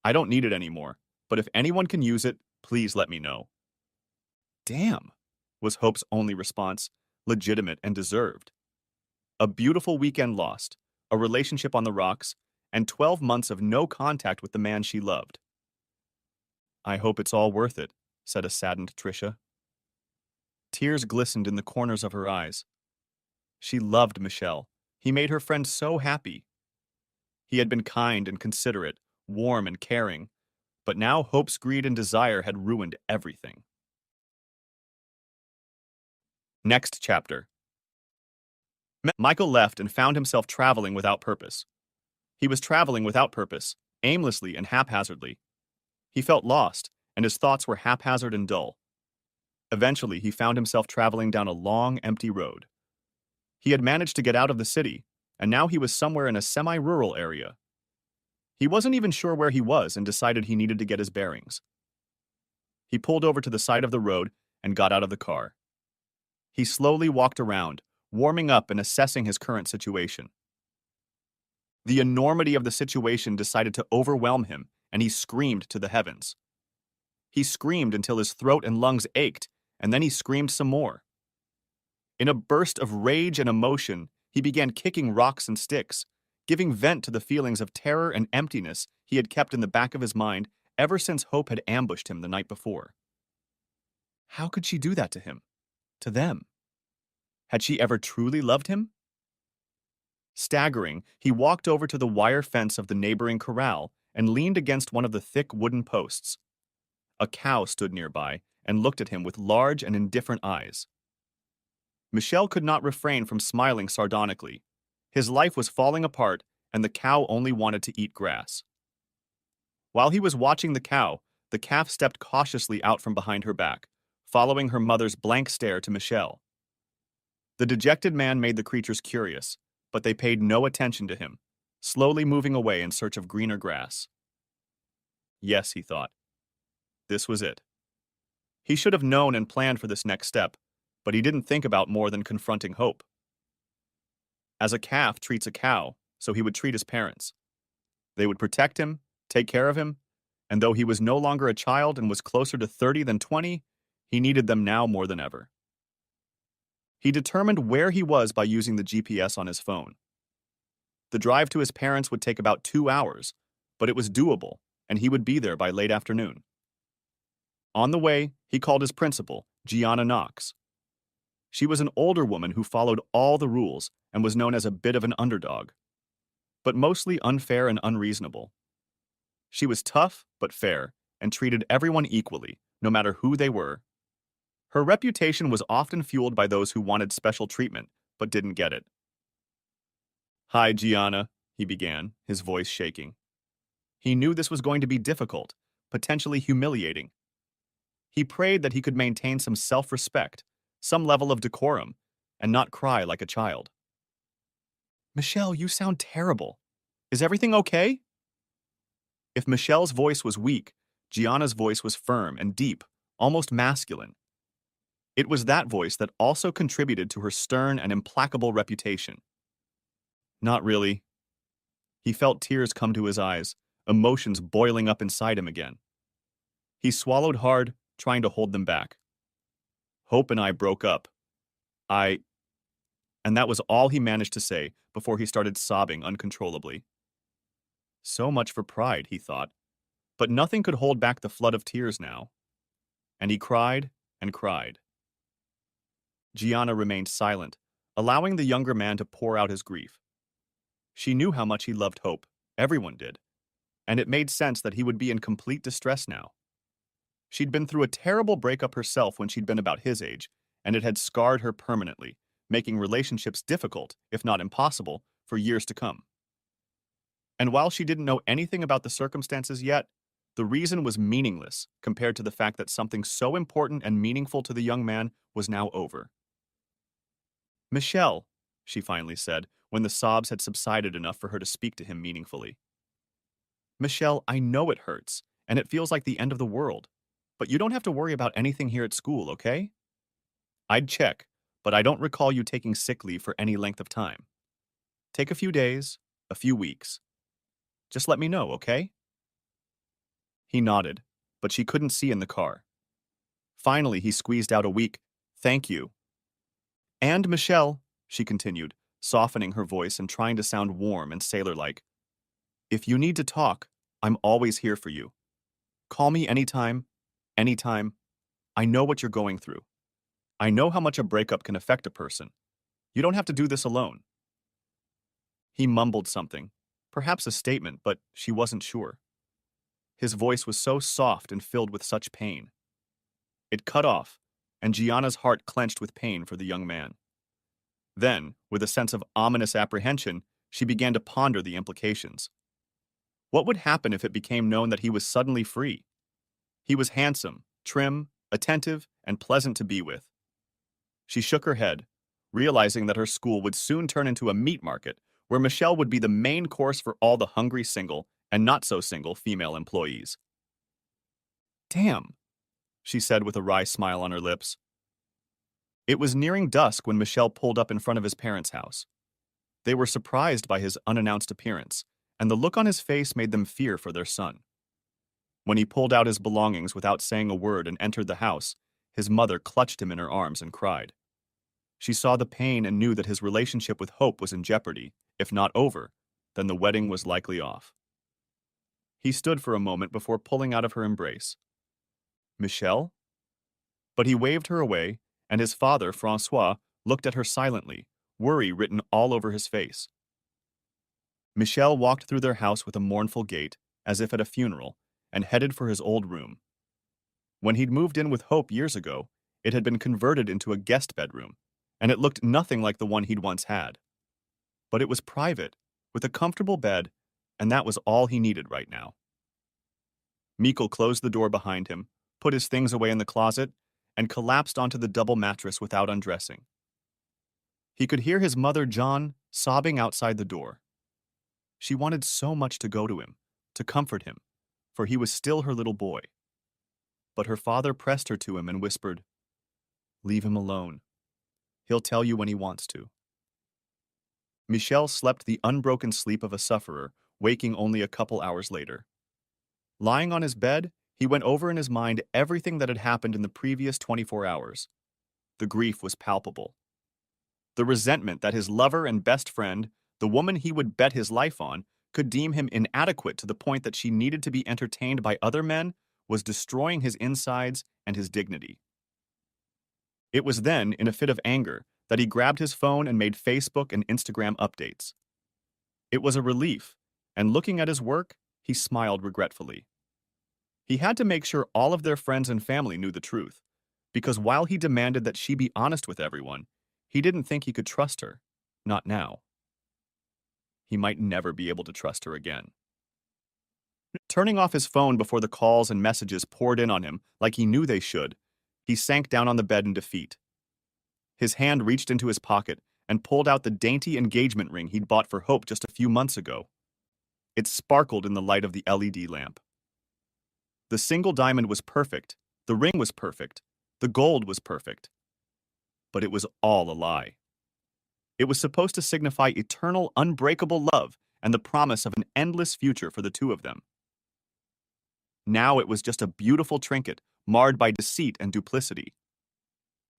S1: I don't need it anymore, but if anyone can use it, please let me know." "Damn," was Hope's only response, legitimate and deserved. A beautiful weekend lost, a relationship on the rocks, and 12 months of no contact with the man she loved. "I hope it's all worth it," said a saddened Trisha. Tears glistened in the corners of her eyes. She loved Michelle. He made her friend so happy. He had been kind and considerate, warm and caring, but now Hope's greed and desire had ruined everything. Next chapter. Michael left and found himself traveling without purpose. He was traveling without purpose, aimlessly and haphazardly. He felt lost, and his thoughts were haphazard and dull. Eventually, he found himself traveling down a long, empty road. He had managed to get out of the city, and now he was somewhere in a semi-rural area. He wasn't even sure where he was and decided he needed to get his bearings. He pulled over to the side of the road and got out of the car. He slowly walked around, warming up and assessing his current situation. The enormity of the situation decided to overwhelm him, and he screamed to the heavens. He screamed until his throat and lungs ached, and then he screamed some more. In a burst of rage and emotion, he began kicking rocks and sticks, giving vent to the feelings of terror and emptiness he had kept in the back of his mind ever since Hope had ambushed him the night before. How could she do that to him? To them? Had she ever truly loved him? Staggering, he walked over to the wire fence of the neighboring corral and leaned against one of the thick wooden posts. A cow stood nearby and looked at him with large and indifferent eyes. Michelle could not refrain from smiling sardonically. His life was falling apart, and the cow only wanted to eat grass. While he was watching the cow, the calf stepped cautiously out from behind her back, following her mother's blank stare to Michelle. The dejected man made the creatures curious, but they paid no attention to him, slowly moving away in search of greener grass. Yes, he thought. This was it. He should have known and planned for this next step, but he didn't think about more than confronting Hope. As a calf treats a cow, so he would treat his parents. They would protect him, take care of him, and though he was no longer a child and was closer to 30 than 20, he needed them now more than ever. He determined where he was by using the GPS on his phone. The drive to his parents would take about 2 hours, but it was doable, and he would be there by late afternoon. On the way, he called his principal, Gianna Knox. She was an older woman who followed all the rules and was known as a bit of an underdog, but mostly unfair and unreasonable. She was tough but fair and treated everyone equally, no matter who they were. Her reputation was often fueled by those who wanted special treatment but didn't get it. "Hi, Gianna," he began, his voice shaking. He knew this was going to be difficult, potentially humiliating. He prayed that he could maintain some self-respect, some level of decorum, and not cry like a child. "Michelle, you sound terrible. Is everything okay?" If Michelle's voice was weak, Gianna's voice was firm and deep, almost masculine. It was that voice that also contributed to her stern and implacable reputation. Not really. He felt tears come to his eyes, emotions boiling up inside him again. He swallowed hard, trying to hold them back. "Hope and I broke up. I..." And that was all he managed to say before he started sobbing uncontrollably. So much for pride, he thought. But nothing could hold back the flood of tears now. And he cried and cried. Gianna remained silent, allowing the younger man to pour out his grief. She knew how much he loved Hope, everyone did, and it made sense that he would be in complete distress now. She'd been through a terrible breakup herself when she'd been about his age, and it had scarred her permanently, making relationships difficult, if not impossible, for years to come. And while she didn't know anything about the circumstances yet, the reason was meaningless compared to the fact that something so important and meaningful to the young man was now over. "Michelle," she finally said, when the sobs had subsided enough for her to speak to him meaningfully. "Michelle, I know it hurts, and it feels like the end of the world, but you don't have to worry about anything here at school, okay? I'd check, but I don't recall you taking sick leave for any length of time. Take a few days, a few weeks. Just let me know, okay?" He nodded, but she couldn't see in the car. Finally, he squeezed out a weak, "Thank you." "And Michelle," she continued, softening her voice and trying to sound warm and sailor-like, "if you need to talk, I'm always here for you. Call me anytime, anytime. I know what you're going through. I know how much a breakup can affect a person. You don't have to do this alone." He mumbled something, perhaps a statement, but she wasn't sure. His voice was so soft and filled with such pain. It cut off, and Gianna's heart clenched with pain for the young man. Then, with a sense of ominous apprehension, she began to ponder the implications. What would happen if it became known that he was suddenly free? He was handsome, trim, attentive, and pleasant to be with. She shook her head, realizing that her school would soon turn into a meat market where Michelle would be the main course for all the hungry single and not-so-single female employees. "Damn," she said with a wry smile on her lips. It was nearing dusk when Michelle pulled up in front of his parents' house. They were surprised by his unannounced appearance, and the look on his face made them fear for their son. When he pulled out his belongings without saying a word and entered the house, his mother clutched him in her arms and cried. She saw the pain and knew that his relationship with Hope was in jeopardy. If not over, then the wedding was likely off. He stood for a moment before pulling out of her embrace. "Michelle?" But he waved her away, and his father, Francois, looked at her silently, worry written all over his face. Michel walked through their house with a mournful gait, as if at a funeral, and headed for his old room. When he'd moved in with Hope years ago, it had been converted into a guest bedroom, and it looked nothing like the one he'd once had. But it was private, with a comfortable bed, and that was all he needed right now. Mikkel closed the door behind him, put his things away in the closet, and collapsed onto the double mattress without undressing. He could hear his mother, John, sobbing outside the door. She wanted so much to go to him, to comfort him, for he was still her little boy. But her father pressed her to him and whispered, "Leave him alone. He'll tell you when he wants to." Michel slept the unbroken sleep of a sufferer, waking only a couple hours later. Lying on his bed, he went over in his mind everything that had happened in the previous 24 hours. The grief was palpable. The resentment that his lover and best friend, the woman he would bet his life on, could deem him inadequate to the point that she needed to be entertained by other men was destroying his insides and his dignity. It was then, in a fit of anger, that he grabbed his phone and made Facebook and Instagram updates. It was a relief, and looking at his work, he smiled regretfully. He had to make sure all of their friends and family knew the truth, because while he demanded that she be honest with everyone, he didn't think he could trust her. Not now. He might never be able to trust her again. Turning off his phone before the calls and messages poured in on him like he knew they should, he sank down on the bed in defeat. His hand reached into his pocket and pulled out the dainty engagement ring he'd bought for Hope just a few months ago. It sparkled in the light of the LED lamp. The single diamond was perfect, the ring was perfect, the gold was perfect. But it was all a lie. It was supposed to signify eternal, unbreakable love and the promise of an endless future for the two of them. Now it was just a beautiful trinket, marred by deceit and duplicity.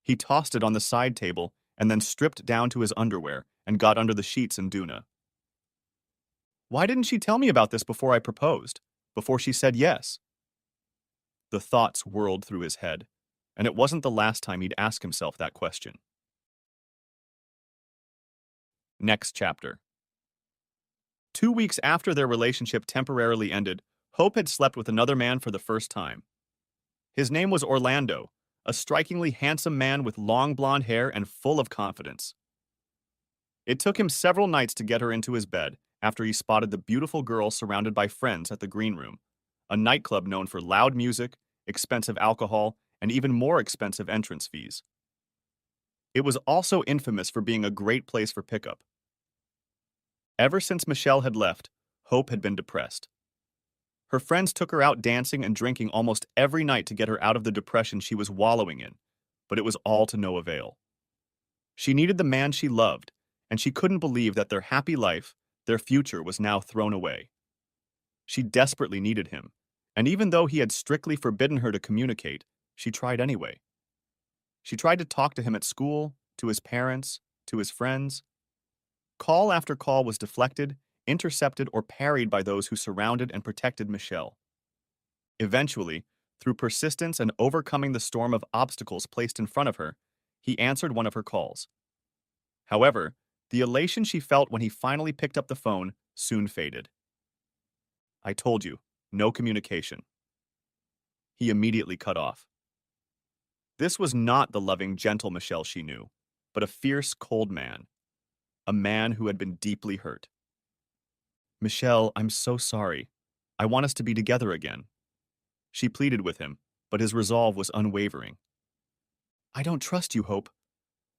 S1: He tossed it on the side table and then stripped down to his underwear and got under the sheets in Duna. Why didn't she tell me about this before I proposed? Before she said yes? The thoughts whirled through his head, and it wasn't the last time he'd ask himself that question. Next chapter. 2 weeks after their relationship temporarily ended, Hope had slept with another man for the first time. His name was Orlando, a strikingly handsome man with long blonde hair and full of confidence. It took him several nights to get her into his bed after he spotted the beautiful girl surrounded by friends at the Green Room, a nightclub known for loud music, expensive alcohol, and even more expensive entrance fees. It was also infamous for being a great place for pickup. Ever since Michelle had left, Hope had been depressed. Her friends took her out dancing and drinking almost every night to get her out of the depression she was wallowing in, but it was all to no avail. She needed the man she loved, and she couldn't believe that their happy life, their future, was now thrown away. She desperately needed him, and even though he had strictly forbidden her to communicate, she tried anyway. She tried to talk to him at school, to his parents, to his friends. Call after call was deflected, intercepted, or parried by those who surrounded and protected Michelle. Eventually, through persistence and overcoming the storm of obstacles placed in front of her, he answered one of her calls. However, the elation she felt when he finally picked up the phone soon faded. I told you, no communication. He immediately cut off. This was not the loving, gentle Michelle she knew, but a fierce, cold man. A man who had been deeply hurt. Michelle, I'm so sorry. I want us to be together again. She pleaded with him, but his resolve was unwavering. I don't trust you, Hope.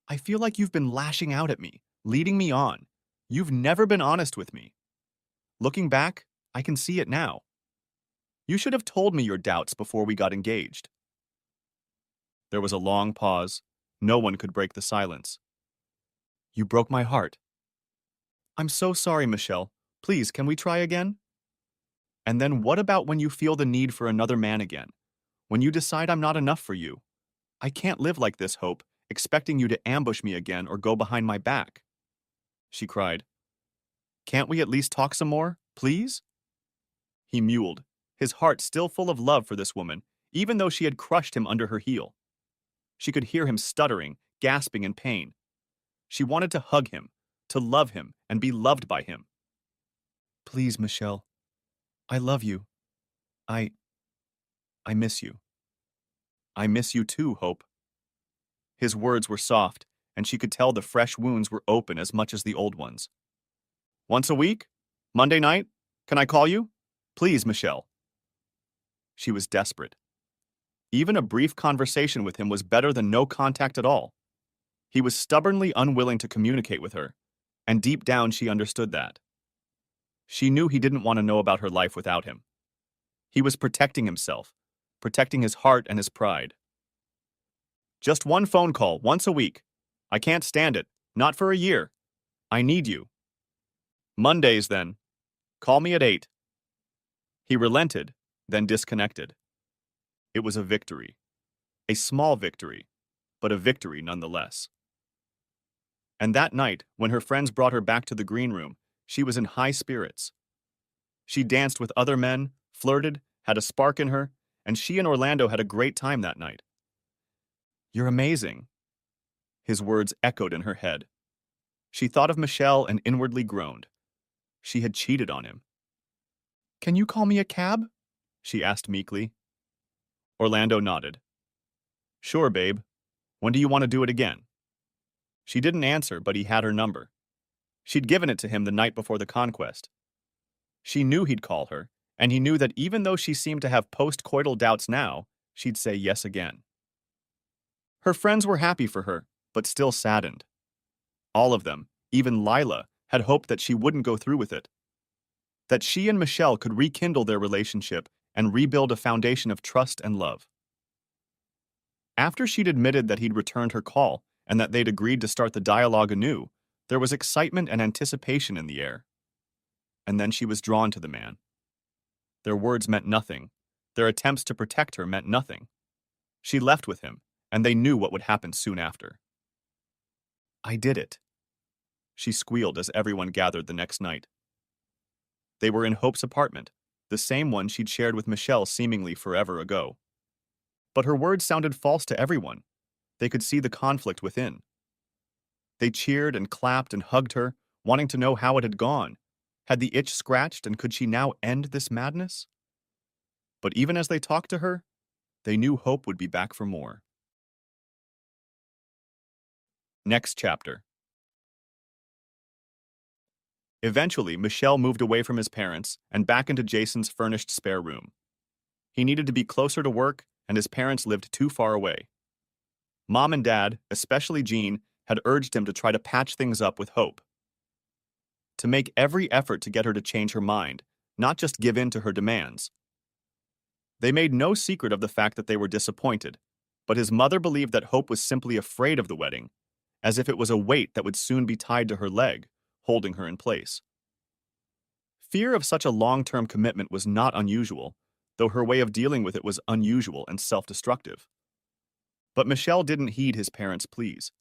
S1: I feel like you've been lashing out at me, leading me on. You've never been honest with me. Looking back, I can see it now. You should have told me your doubts before we got engaged. There was a long pause. No one could break the silence. You broke my heart. I'm so sorry, Michelle. Please, can we try again? And then what about when you feel the need for another man again? When you decide I'm not enough for you? I can't live like this, Hope, expecting you to ambush me again or go behind my back. She cried. Can't we at least talk some more, please? He mewed, his heart still full of love for this woman, even though she had crushed him under her heel. She could hear him stuttering, gasping in pain. She wanted to hug him, to love him, and be loved by him. Please, Michelle. I love you. I miss you. I miss you too, Hope. His words were soft, and she could tell the fresh wounds were open as much as the old ones. Once a week? Monday night? Can I call you? Please, Michelle. She was desperate. Even a brief conversation with him was better than no contact at all. He was stubbornly unwilling to communicate with her, and deep down she understood that. She knew he didn't want to know about her life without him. He was protecting himself, protecting his heart and his pride. Just one phone call, once a week. I can't stand it, not for a year. I need you. Mondays, then. Call me at 8. He relented, then disconnected. It was a victory. A small victory, but a victory nonetheless. And that night, when her friends brought her back to the green room, she was in high spirits. She danced with other men, flirted, had a spark in her, and she and Orlando had a great time that night. You're amazing. His words echoed in her head. She thought of Michelle and inwardly groaned. She had cheated on him. Can you call me a cab? She asked meekly. Orlando nodded. Sure, babe. When do you want to do it again? She didn't answer, but he had her number. She'd given it to him the night before the conquest. She knew he'd call her, and he knew that even though she seemed to have post-coital doubts now, she'd say yes again. Her friends were happy for her, but still saddened. All of them, even Lila, had hoped that she wouldn't go through with it. That she and Michelle could rekindle their relationship and rebuild a foundation of trust and love. After she'd admitted that he'd returned her call and that they'd agreed to start the dialogue anew, there was excitement and anticipation in the air. And then she was drawn to the man. Their words meant nothing. Their attempts to protect her meant nothing. She left with him, and they knew what would happen soon after. I did it, she squealed as everyone gathered the next night. They were in Hope's apartment, the same one she'd shared with Michelle seemingly forever ago. But her words sounded false to everyone. They could see the conflict within. They cheered and clapped and hugged her, wanting to know how it had gone. Had the itch scratched, and could she now end this madness? But even as they talked to her, they knew Hope would be back for more. Next chapter. Eventually, Michelle moved away from his parents and back into Jason's furnished spare room. He needed to be closer to work, and his parents lived too far away. Mom and Dad, especially Jean, had urged him to try to patch things up with Hope. To make every effort to get her to change her mind, not just give in to her demands. They made no secret of the fact that they were disappointed, but his mother believed that Hope was simply afraid of the wedding, as if it was a weight that would soon be tied to her leg, holding her in place. Fear of such a long-term commitment was not unusual, though her way of dealing with it was unusual and self-destructive. But Michelle didn't heed his parents' pleas.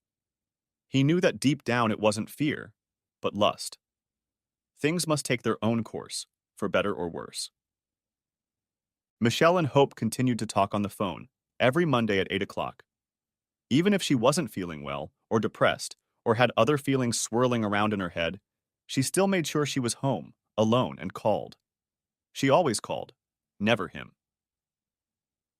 S1: He knew that deep down it wasn't fear, but lust. Things must take their own course, for better or worse. Michelle and Hope continued to talk on the phone, every Monday at 8 o'clock. Even if she wasn't feeling well, or depressed, or had other feelings swirling around in her head, she still made sure she was home, alone, and called. She always called, never him.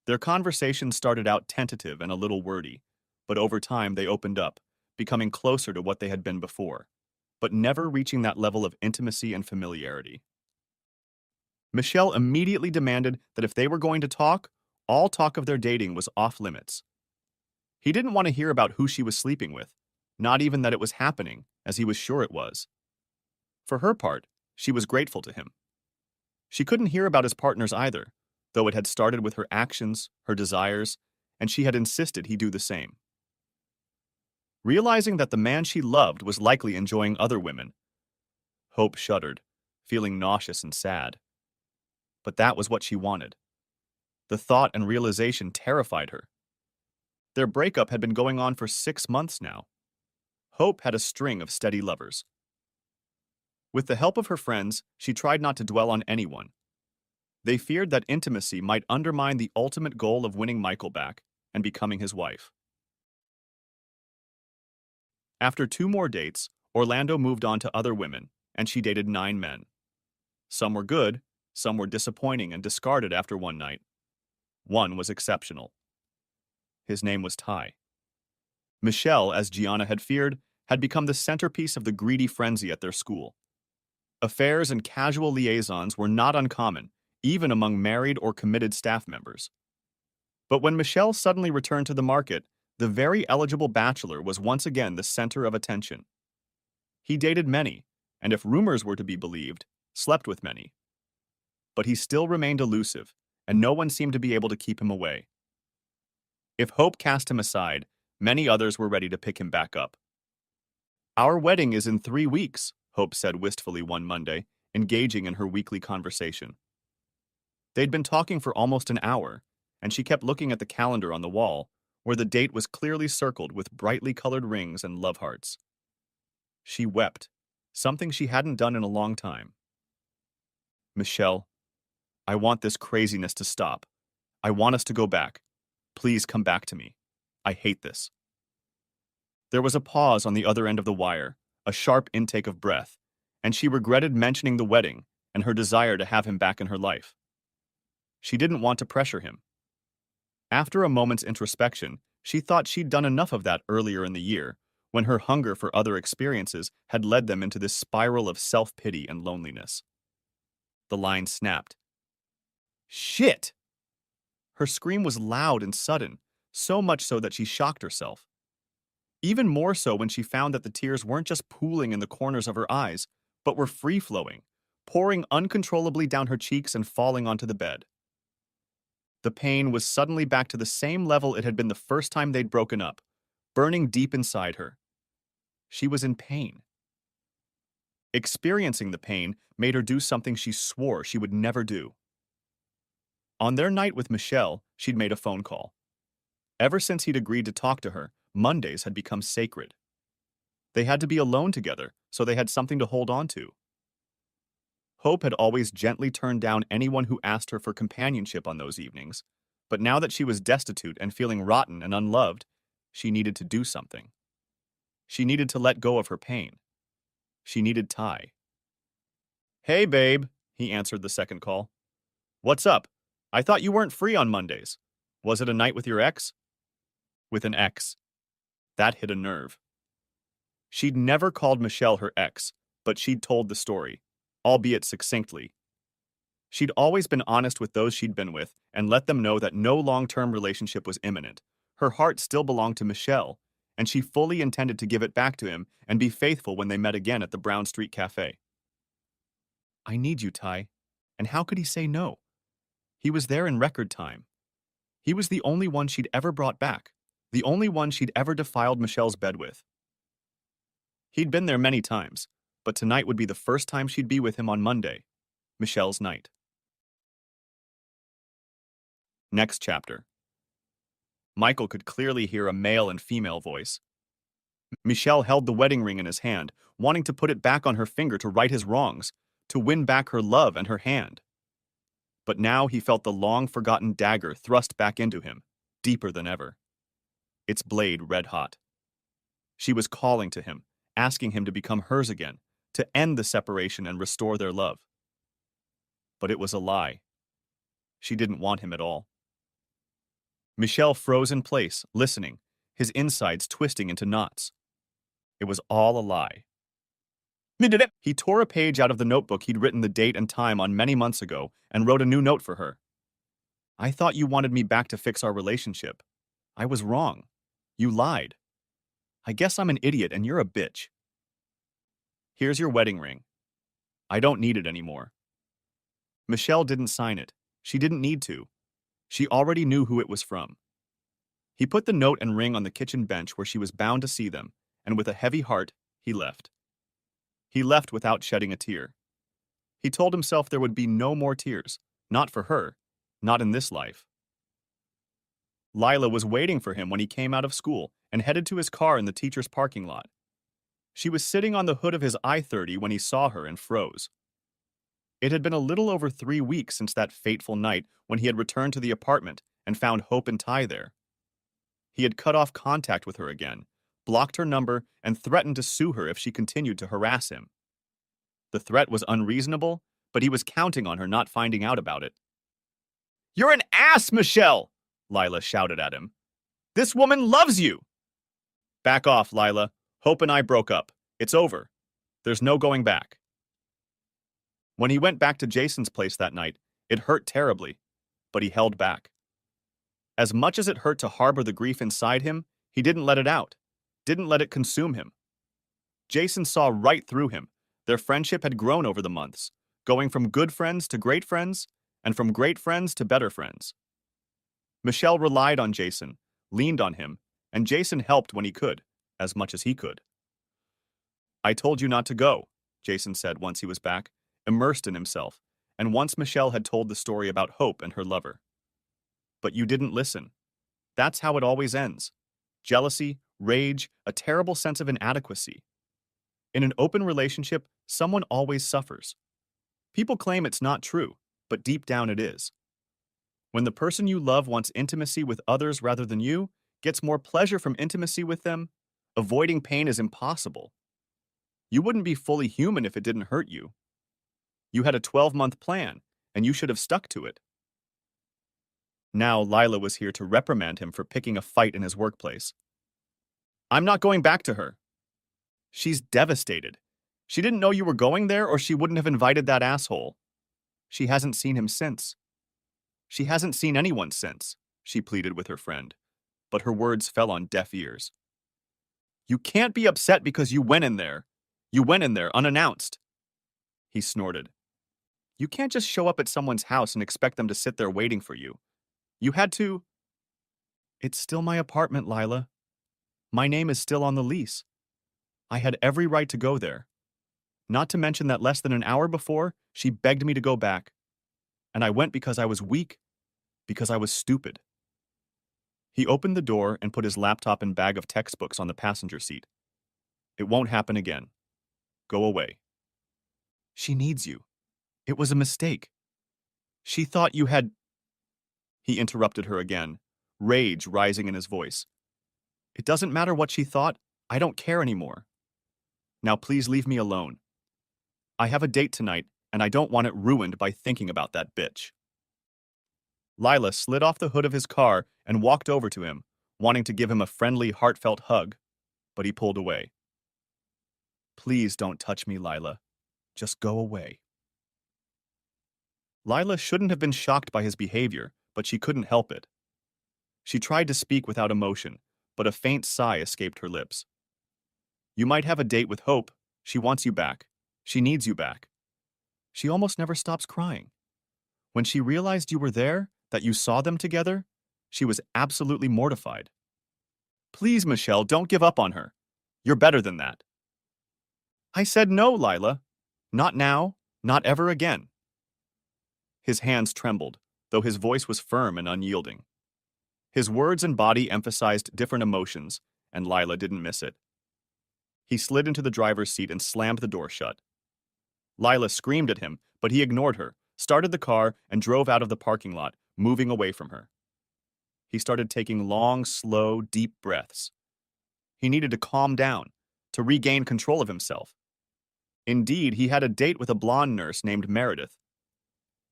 S1: Their conversation started out tentative and a little wordy, but over time they opened up, becoming closer to what they had been before, but never reaching that level of intimacy and familiarity. Michelle immediately demanded that if they were going to talk, all talk of their dating was off limits. He didn't want to hear about who she was sleeping with, not even that it was happening, as he was sure it was. For her part, she was grateful to him. She couldn't hear about his partners either, though it had started with her actions, her desires, and she had insisted he do the same. Realizing that the man she loved was likely enjoying other women, Hope shuddered, feeling nauseous and sad. But that was what she wanted. The thought and realization terrified her. Their breakup had been going on for 6 months now. Hope had a string of steady lovers. With the help of her friends, she tried not to dwell on anyone. They feared that intimacy might undermine the ultimate goal of winning Michael back and becoming his wife. After 2 more dates, Orlando moved on to other women, and she dated 9 men. Some were good, some were disappointing and discarded after one night. One was exceptional. His name was Ty. Michelle, as Gianna had feared, had become the centerpiece of the greedy frenzy at their school. Affairs and casual liaisons were not uncommon, even among married or committed staff members. But when Michelle suddenly returned to the market, the very eligible bachelor was once again the center of attention. He dated many, and if rumors were to be believed, slept with many. But he still remained elusive, and no one seemed to be able to keep him away. If Hope cast him aside, many others were ready to pick him back up. Our wedding is in 3 weeks, Hope said wistfully one Monday, engaging in her weekly conversation. They'd been talking for almost an hour, and she kept looking at the calendar on the wall, where the date was clearly circled with brightly colored rings and love hearts. She wept, something she hadn't done in a long time. Michelle, I want this craziness to stop. I want us to go back. Please come back to me. I hate this. There was a pause on the other end of the wire, a sharp intake of breath, and she regretted mentioning the wedding and her desire to have him back in her life. She didn't want to pressure him. After a moment's introspection, she thought she'd done enough of that earlier in the year, when her hunger for other experiences had led them into this spiral of self-pity and loneliness. The line snapped. Shit! Her scream was loud and sudden, so much so that she shocked herself. Even more so when she found that the tears weren't just pooling in the corners of her eyes, but were free-flowing, pouring uncontrollably down her cheeks and falling onto the bed. The pain was suddenly back to the same level it had been the first time they'd broken up, burning deep inside her. She was in pain. Experiencing the pain made her do something she swore she would never do. On their night with Michelle, she'd made a phone call. Ever since he'd agreed to talk to her, Mondays had become sacred. They had to be alone together, so they had something to hold on to. Hope had always gently turned down anyone who asked her for companionship on those evenings, but now that she was destitute and feeling rotten and unloved, she needed to do something. She needed to let go of her pain. She needed Ty. Hey, babe, he answered the second call. What's up? I thought you weren't free on Mondays. Was it a night with your ex? With an ex. That hit a nerve. She'd never called Michelle her ex, but she'd told the story, albeit succinctly. She'd always been honest with those she'd been with and let them know that no long-term relationship was imminent. Her heart still belonged to Michelle, and she fully intended to give it back to him and be faithful when they met again at the Brown Street Cafe. I need you, Ty. And how could he say no? He was there in record time. He was the only one she'd ever brought back, the only one she'd ever defiled Michelle's bed with. He'd been there many times, but tonight would be the first time she'd be with him on Monday, Michelle's night. Next chapter. Michael could clearly hear a male and female voice. Michelle held the wedding ring in his hand, wanting to put it back on her finger to right his wrongs, to win back her love and her hand. But now he felt the long-forgotten dagger thrust back into him, deeper than ever. Its blade red-hot. She was calling to him, asking him to become hers again, to end the separation and restore their love. But it was a lie. She didn't want him at all. Michelle froze in place, listening, his insides twisting into knots. It was all a lie. He tore a page out of the notebook he'd written the date and time on many months ago and wrote a new note for her. I thought you wanted me back to fix our relationship. I was wrong. You lied. I guess I'm an idiot and you're a bitch. Here's your wedding ring. I don't need it anymore. Michelle didn't sign it. She didn't need to. She already knew who it was from. He put the note and ring on the kitchen bench where she was bound to see them, and with a heavy heart, he left. He left without shedding a tear. He told himself there would be no more tears, not for her, not in this life. Lila was waiting for him when he came out of school and headed to his car in the teacher's parking lot. She was sitting on the hood of his I-30 when he saw her and froze. It had been a little over 3 weeks since that fateful night when he had returned to the apartment and found Hope and Ty there. He had cut off contact with her again, blocked her number, and threatened to sue her if she continued to harass him. The threat was unreasonable, but he was counting on her not finding out about it. You're an ass, Michelle! Lila shouted at him. This woman loves you! Back off, Lila. Hope and I broke up. It's over. There's no going back. When he went back to Jason's place that night, it hurt terribly, but he held back. As much as it hurt to harbor the grief inside him, he didn't let it out, didn't let it consume him. Jason saw right through him. Their friendship had grown over the months, going from good friends to great friends, and from great friends to better friends. Michelle relied on Jason, leaned on him, and Jason helped when he could, as much as he could. I told you not to go, Jason said once he was back, immersed in himself, and once Michelle had told the story about Hope and her lover. But you didn't listen. That's how it always ends. Jealousy, rage, a terrible sense of inadequacy. In an open relationship, someone always suffers. People claim it's not true, but deep down it is. When the person you love wants intimacy with others rather than you, gets more pleasure from intimacy with them, avoiding pain is impossible. You wouldn't be fully human if it didn't hurt you. You had a 12-month plan, and you should have stuck to it. Now, Lila was here to reprimand him for picking a fight in his workplace. I'm not going back to her. She's devastated. She didn't know you were going there, or she wouldn't have invited that asshole. She hasn't seen him since. She hasn't seen anyone since, she pleaded with her friend, but her words fell on deaf ears. You can't be upset because you went in there. You went in there unannounced. He snorted. You can't just show up at someone's house and expect them to sit there waiting for you. You had to. It's still my apartment, Lila. My name is still on the lease. I had every right to go there. Not to mention that less than an hour before, she begged me to go back. And I went because I was weak, because I was stupid. He opened the door and put his laptop and bag of textbooks on the passenger seat. It won't happen again. Go away. She needs you. It was a mistake. She thought you had. He interrupted her again, rage rising in his voice. It doesn't matter what she thought. I don't care anymore. Now please leave me alone. I have a date tonight, and I don't want it ruined by thinking about that bitch. Lila slid off the hood of his car and walked over to him, wanting to give him a friendly, heartfelt hug, but he pulled away. Please don't touch me, Lila. Just go away. Lila shouldn't have been shocked by his behavior, but she couldn't help it. She tried to speak without emotion, but a faint sigh escaped her lips. You might have a date with Hope. She wants you back. She needs you back. She almost never stops crying. When she realized you were there, that you saw them together, she was absolutely mortified. Please, Michelle, don't give up on her. You're better than that. I said no, Lila. Not now, not ever again. His hands trembled, though his voice was firm and unyielding. His words and body emphasized different emotions, and Lila didn't miss it. He slid into the driver's seat and slammed the door shut. Lila screamed at him, but he ignored her, started the car, and drove out of the parking lot, moving away from her. He started taking long, slow, deep breaths. He needed to calm down, to regain control of himself. Indeed, he had a date with a blonde nurse named Meredith.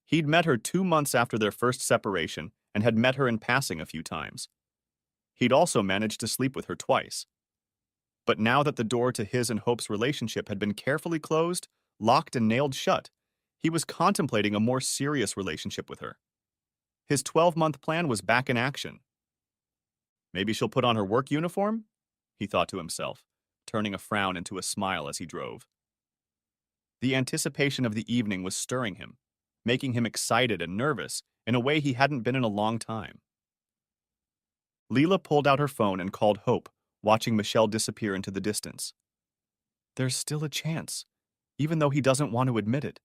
S1: He'd met her 2 months after their first separation and had met her in passing a few times. He'd also managed to sleep with her twice. But now that the door to his and Hope's relationship had been carefully closed, locked and nailed shut, he was contemplating a more serious relationship with her. His 12-month plan was back in action. Maybe she'll put on her work uniform? He thought to himself, turning a frown into a smile as he drove. The anticipation of the evening was stirring him, making him excited and nervous in a way he hadn't been in a long time. Leela pulled out her phone and called Hope, watching Michelle disappear into the distance. There's still a chance, even though he doesn't want to admit it.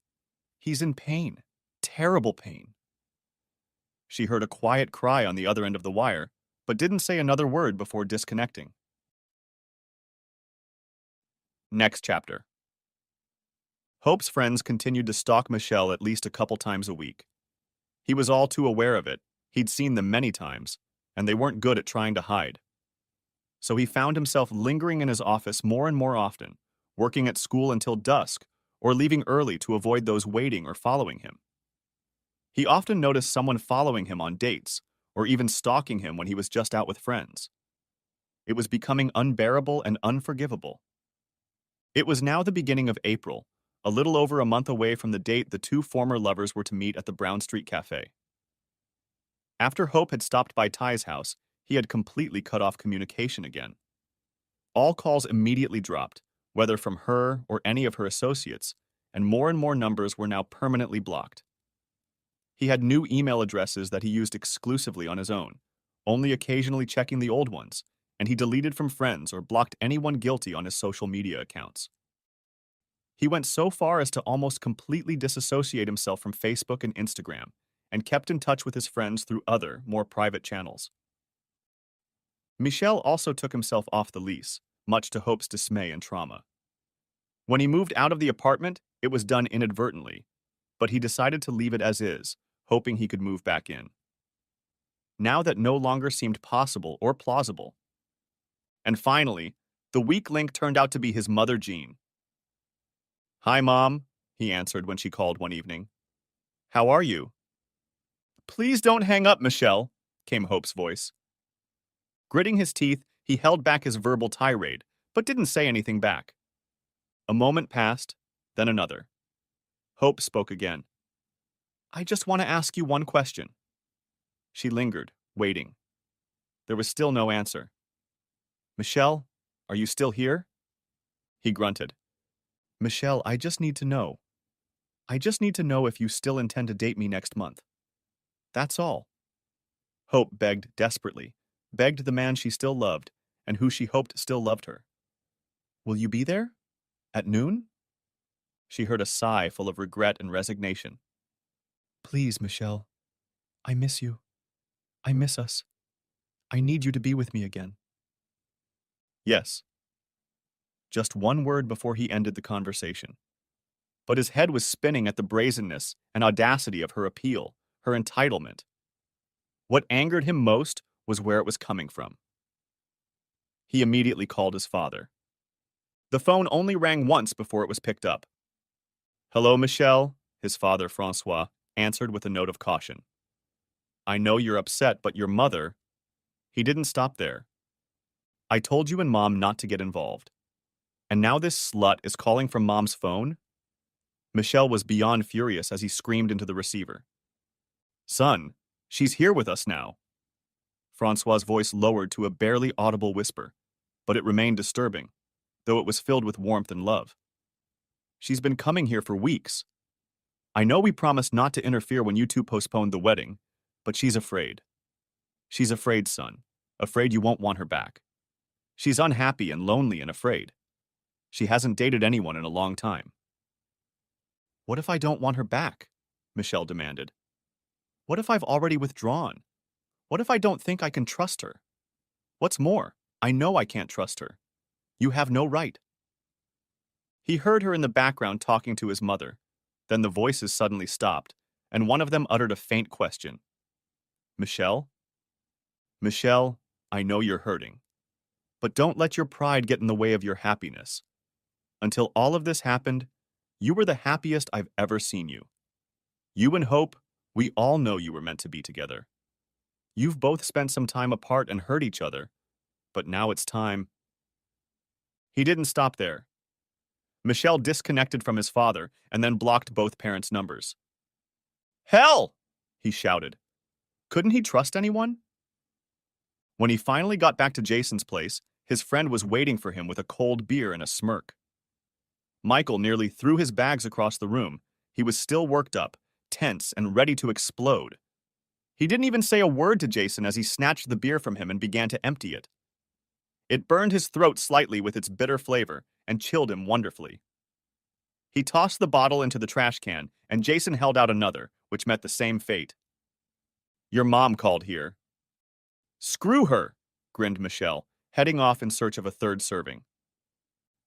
S1: He's in pain, terrible pain. She heard a quiet cry on the other end of the wire, but didn't say another word before disconnecting. Next chapter. Hope's friends continued to stalk Michelle at least a couple times a week. He was all too aware of it. He'd seen them many times, and they weren't good at trying to hide. So he found himself lingering in his office more and more often, working at school until dusk, or leaving early to avoid those waiting or following him. He often noticed someone following him on dates, or even stalking him when he was just out with friends. It was becoming unbearable and unforgivable. It was now the beginning of April, a little over a month away from the date the two former lovers were to meet at the Brown Street Cafe. After Hope had stopped by Ty's house, he had completely cut off communication again. All calls immediately dropped, whether from her or any of her associates, and more numbers were now permanently blocked. He had new email addresses that he used exclusively on his own, only occasionally checking the old ones, and he deleted from friends or blocked anyone guilty on his social media accounts. He went so far as to almost completely disassociate himself from Facebook and Instagram, and kept in touch with his friends through other, more private channels. Michel also took himself off the lease, much to Hope's dismay and trauma. When he moved out of the apartment, it was done inadvertently, but he decided to leave it as is, hoping he could move back in. now that no longer seemed possible or plausible. And finally, the weak link turned out to be his mother, Jean. "Hi, Mom," he answered when she called one evening. "How are you?" "Please don't hang up, Michelle," came Hope's voice. Gritting his teeth, he held back his verbal tirade, but didn't say anything back. A moment passed, then another. Hope spoke again. "I just want to ask you one question." She lingered, waiting. There was still no answer. "Michelle, are you still here?" He grunted. "Michelle, I just need to know. I just need to know if you still intend to date me next month. That's all." Hope begged desperately, begged the man she still loved, and who she hoped still loved her. "Will you be there? At noon?" She heard a sigh full of regret and resignation. "Please, Michelle. I miss you. I miss us. I need you to be with me again." Yes. Just one word before he ended the conversation. But his head was spinning at the brazenness and audacity of her appeal, her entitlement. What angered him most was where it was coming from. He immediately called his father. The phone only rang once before it was picked up. "Hello, Michelle," his father, Francois, answered with a note of caution. "I know you're upset, but your mother—" He didn't stop there. "I told you and Mom not to get involved. And now this slut is calling from Mom's phone?" Michelle was beyond furious as he screamed into the receiver. "Son, she's here with us now." Francois's voice lowered to a barely audible whisper, but it remained disturbing, though it was filled with warmth and love. "She's been coming here for weeks. I know we promised not to interfere when you two postponed the wedding, but she's afraid. She's afraid, son. Afraid you won't want her back. She's unhappy and lonely and afraid. She hasn't dated anyone in a long time." "What if I don't want her back?" Michelle demanded. "What if I've already withdrawn? What if I don't think I can trust her? What's more, I know I can't trust her. You have no right." He heard her in the background talking to his mother. Then the voices suddenly stopped, and one of them uttered a faint question. "Michelle? Michelle, I know you're hurting. But don't let your pride get in the way of your happiness. Until all of this happened, you were the happiest I've ever seen you. You and Hope, we all know you were meant to be together. You've both spent some time apart and hurt each other, but now it's time." He didn't stop there. Michelle disconnected from his father and then blocked both parents' numbers. "Hell!" he shouted. Couldn't he trust anyone? When he finally got back to Jason's place, his friend was waiting for him with a cold beer and a smirk. Michael nearly threw his bags across the room. He was still worked up, tense, and ready to explode. He didn't even say a word to Jason as he snatched the beer from him and began to empty it. It burned his throat slightly with its bitter flavor and chilled him wonderfully. He tossed the bottle into the trash can, and Jason held out another, which met the same fate. "Your mom called here." "Screw her," grinned Michelle, heading off in search of a third serving.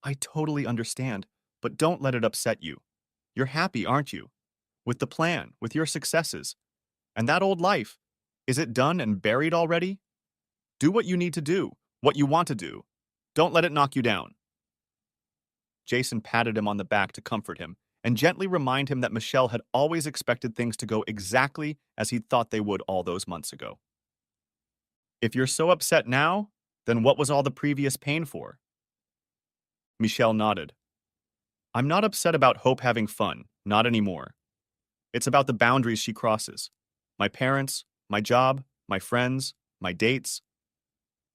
S1: "I totally understand, but don't let it upset you. You're happy, aren't you? With the plan, with your successes. And that old life, is it done and buried already? Do what you need to do, what you want to do. Don't let it knock you down." Jason patted him on the back to comfort him and gently remind him that Michelle had always expected things to go exactly as he thought they would all those months ago. "If you're so upset now, then what was all the previous pain for?" Michelle nodded. "I'm not upset about Hope having fun, not anymore. It's about the boundaries she crosses. My parents, my job, my friends, my dates.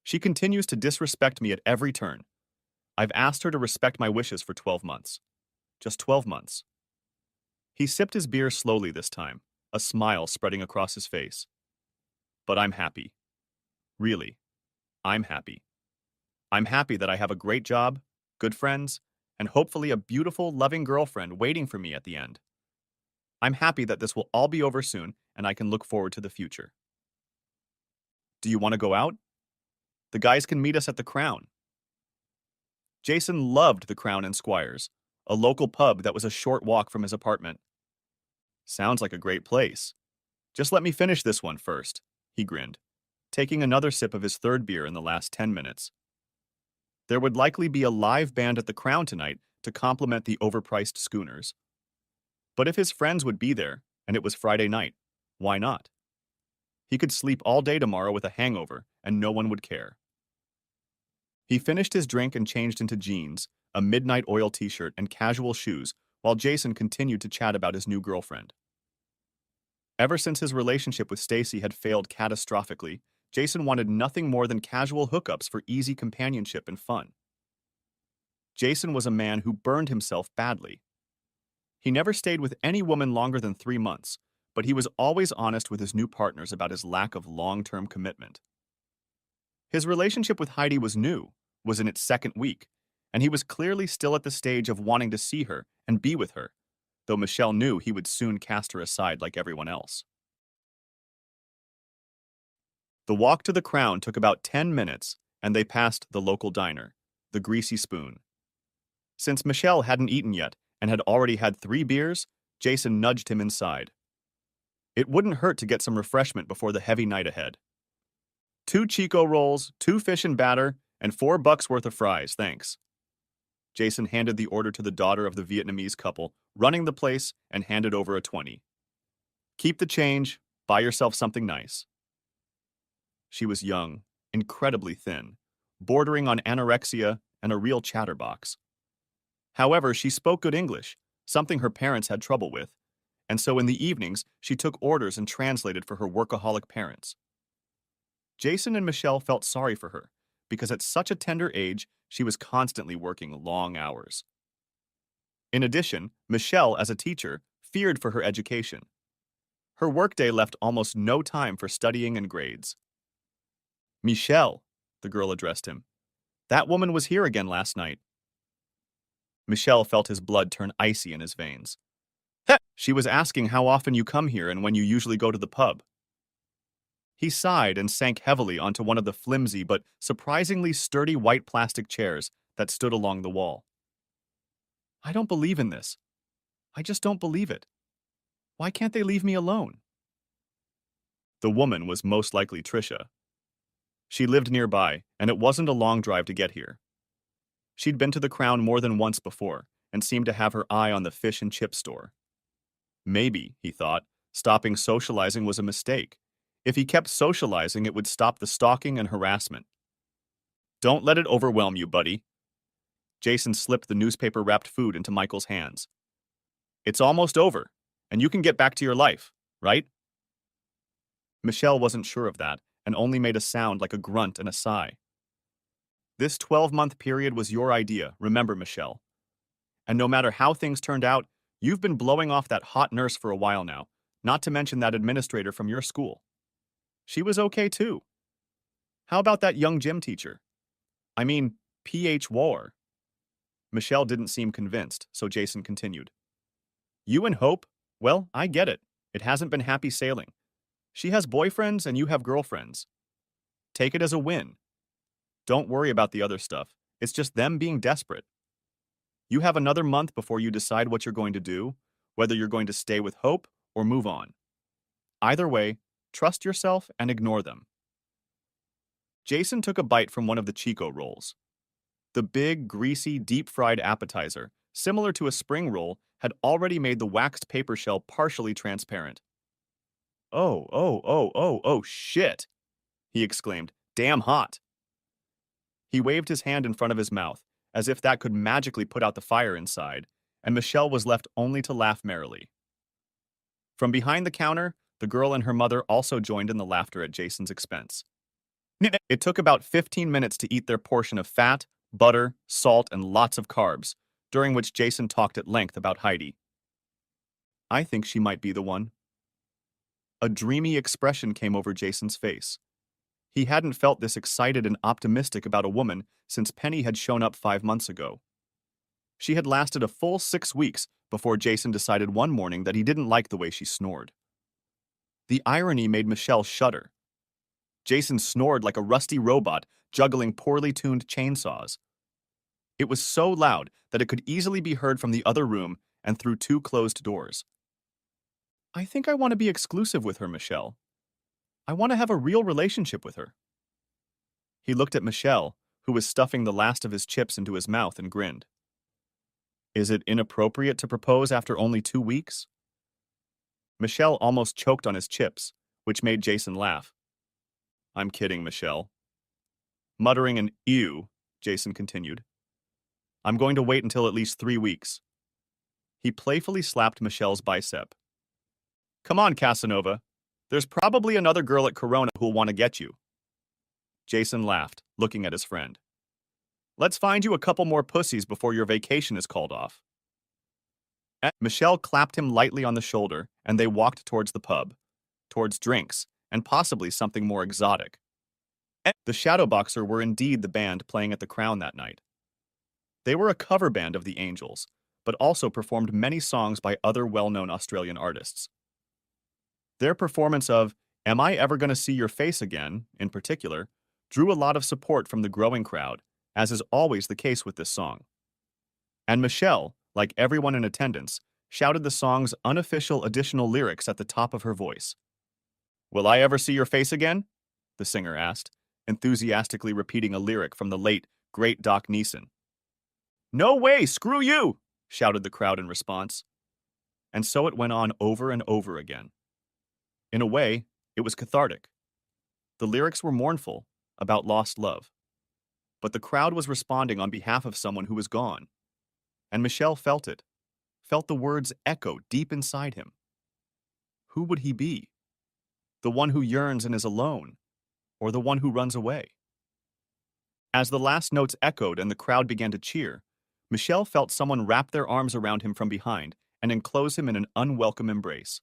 S1: She continues to disrespect me at every turn. I've asked her to respect my wishes for 12 months. Just 12 months. He sipped his beer slowly this time, a smile spreading across his face. "But I'm happy. Really, I'm happy. I'm happy that I have a great job, good friends, and hopefully a beautiful, loving girlfriend waiting for me at the end. I'm happy that this will all be over soon and I can look forward to the future. Do you want to go out? The guys can meet us at the Crown." Jason loved the Crown and Squires, a local pub that was a short walk from his apartment. "Sounds like a great place. Just let me finish this one first," he grinned, taking another sip of his third beer in the last 10 minutes. There would likely be a live band at the Crown tonight to complement the overpriced schooners. But if his friends would be there, and it was Friday night, why not? He could sleep all day tomorrow with a hangover, and no one would care. He finished his drink and changed into jeans, a midnight oil t-shirt, and casual shoes, while Jason continued to chat about his new girlfriend. Ever since his relationship with Stacy had failed catastrophically, Jason wanted nothing more than casual hookups for easy companionship and fun. Jason was a man who burned himself badly. He never stayed with any woman longer than 3 months, but he was always honest with his new partners about his lack of long-term commitment. His relationship with Heidi was new, was in its second week, and he was clearly still at the stage of wanting to see her and be with her, though Michelle knew he would soon cast her aside like everyone else. The walk to the Crown took about 10 minutes, and they passed the local diner, the Greasy Spoon. Since Michelle hadn't eaten yet and had already had 3 beers, Jason nudged him inside. It wouldn't hurt to get some refreshment before the heavy night ahead. 2 Chico rolls, 2 fish and batter, and $4 worth of fries, thanks. Jason handed the order to the daughter of the Vietnamese couple, running the place, and handed over a 20. Keep the change, buy yourself something nice. She was young, incredibly thin, bordering on anorexia and a real chatterbox. However, she spoke good English, something her parents had trouble with, and so in the evenings she took orders and translated for her workaholic parents. Jason and Michelle felt sorry for her, because at such a tender age, she was constantly working long hours. In addition, Michelle, as a teacher, feared for her education. Her workday left almost no time for studying and grades. Michelle, the girl addressed him. That woman was here again last night. Michelle felt his blood turn icy in his veins. She was asking how often you come here and when you usually go to the pub. He sighed and sank heavily onto one of the flimsy but surprisingly sturdy white plastic chairs that stood along the wall. I don't believe in this. I just don't believe it. Why can't they leave me alone? The woman was most likely Trisha. She lived nearby, and it wasn't a long drive to get here. She'd been to the Crown more than once before, and seemed to have her eye on the fish and chip store. Maybe, he thought, stopping socializing was a mistake. If he kept socializing, it would stop the stalking and harassment. Don't let it overwhelm you, buddy. Jason slipped the newspaper-wrapped food into Michael's hands. It's almost over, and you can get back to your life, right? Michelle wasn't sure of that, and only made a sound like a grunt and a sigh. This 12-month period was your idea, remember, Michelle. And no matter how things turned out, you've been blowing off that hot nurse for a while now, not to mention that administrator from your school. She was okay too. How about that young gym teacher? I mean, P.H. War. Michelle didn't seem convinced, so Jason continued. You and Hope? Well, I get it. It hasn't been happy sailing. She has boyfriends and you have girlfriends. Take it as a win. Don't worry about the other stuff. It's just them being desperate. You have another month before you decide what you're going to do, whether you're going to stay with Hope or move on. Either way, trust yourself and ignore them. Jason took a bite from one of the Chico rolls. The big, greasy, deep-fried appetizer, similar to a spring roll, had already made the waxed paper shell partially transparent. Oh, shit, he exclaimed. Damn hot. He waved his hand in front of his mouth, as if that could magically put out the fire inside, and Michelle was left only to laugh merrily. From behind the counter, the girl and her mother also joined in the laughter at Jason's expense. It took about 15 minutes to eat their portion of fat, butter, salt, and lots of carbs, during which Jason talked at length about Heidi. I think she might be the one. A dreamy expression came over Jason's face. He hadn't felt this excited and optimistic about a woman since Penny had shown up 5 months ago. She had lasted a full 6 weeks before Jason decided one morning that he didn't like the way she snored. The irony made Michelle shudder. Jason snored like a rusty robot juggling poorly tuned chainsaws. It was so loud that it could easily be heard from the other room and through 2 closed doors. I think I want to be exclusive with her, Michelle. I want to have a real relationship with her. He looked at Michelle, who was stuffing the last of his chips into his mouth, and grinned. Is it inappropriate to propose after only 2 weeks? Michelle almost choked on his chips, which made Jason laugh. I'm kidding, Michelle. Muttering an ew, Jason continued. I'm going to wait until at least 3 weeks. He playfully slapped Michelle's bicep. Come on, Casanova. There's probably another girl at Corona who'll want to get you. Jason laughed, looking at his friend. Let's find you a couple more pussies before your vacation is called off. Michelle clapped him lightly on the shoulder, and they walked towards the pub, towards drinks, and possibly something more exotic. The Shadowboxer were indeed the band playing at the Crown that night. They were a cover band of the Angels, but also performed many songs by other well-known Australian artists. Their performance of Am I Ever Gonna See Your Face Again, in particular, drew a lot of support from the growing crowd, as is always the case with this song. And Michelle, like everyone in attendance, shouted the song's unofficial additional lyrics at the top of her voice. Will I ever see your face again? The singer asked, enthusiastically repeating a lyric from the late, great Doc Neeson. No way, screw you! Shouted the crowd in response. And so it went on over and over again. In a way, it was cathartic. The lyrics were mournful, about lost love. But the crowd was responding on behalf of someone who was gone. And Michelle felt it, felt the words echo deep inside him. Who would he be? The one who yearns and is alone, or the one who runs away? As the last notes echoed and the crowd began to cheer, Michelle felt someone wrap their arms around him from behind and enclose him in an unwelcome embrace.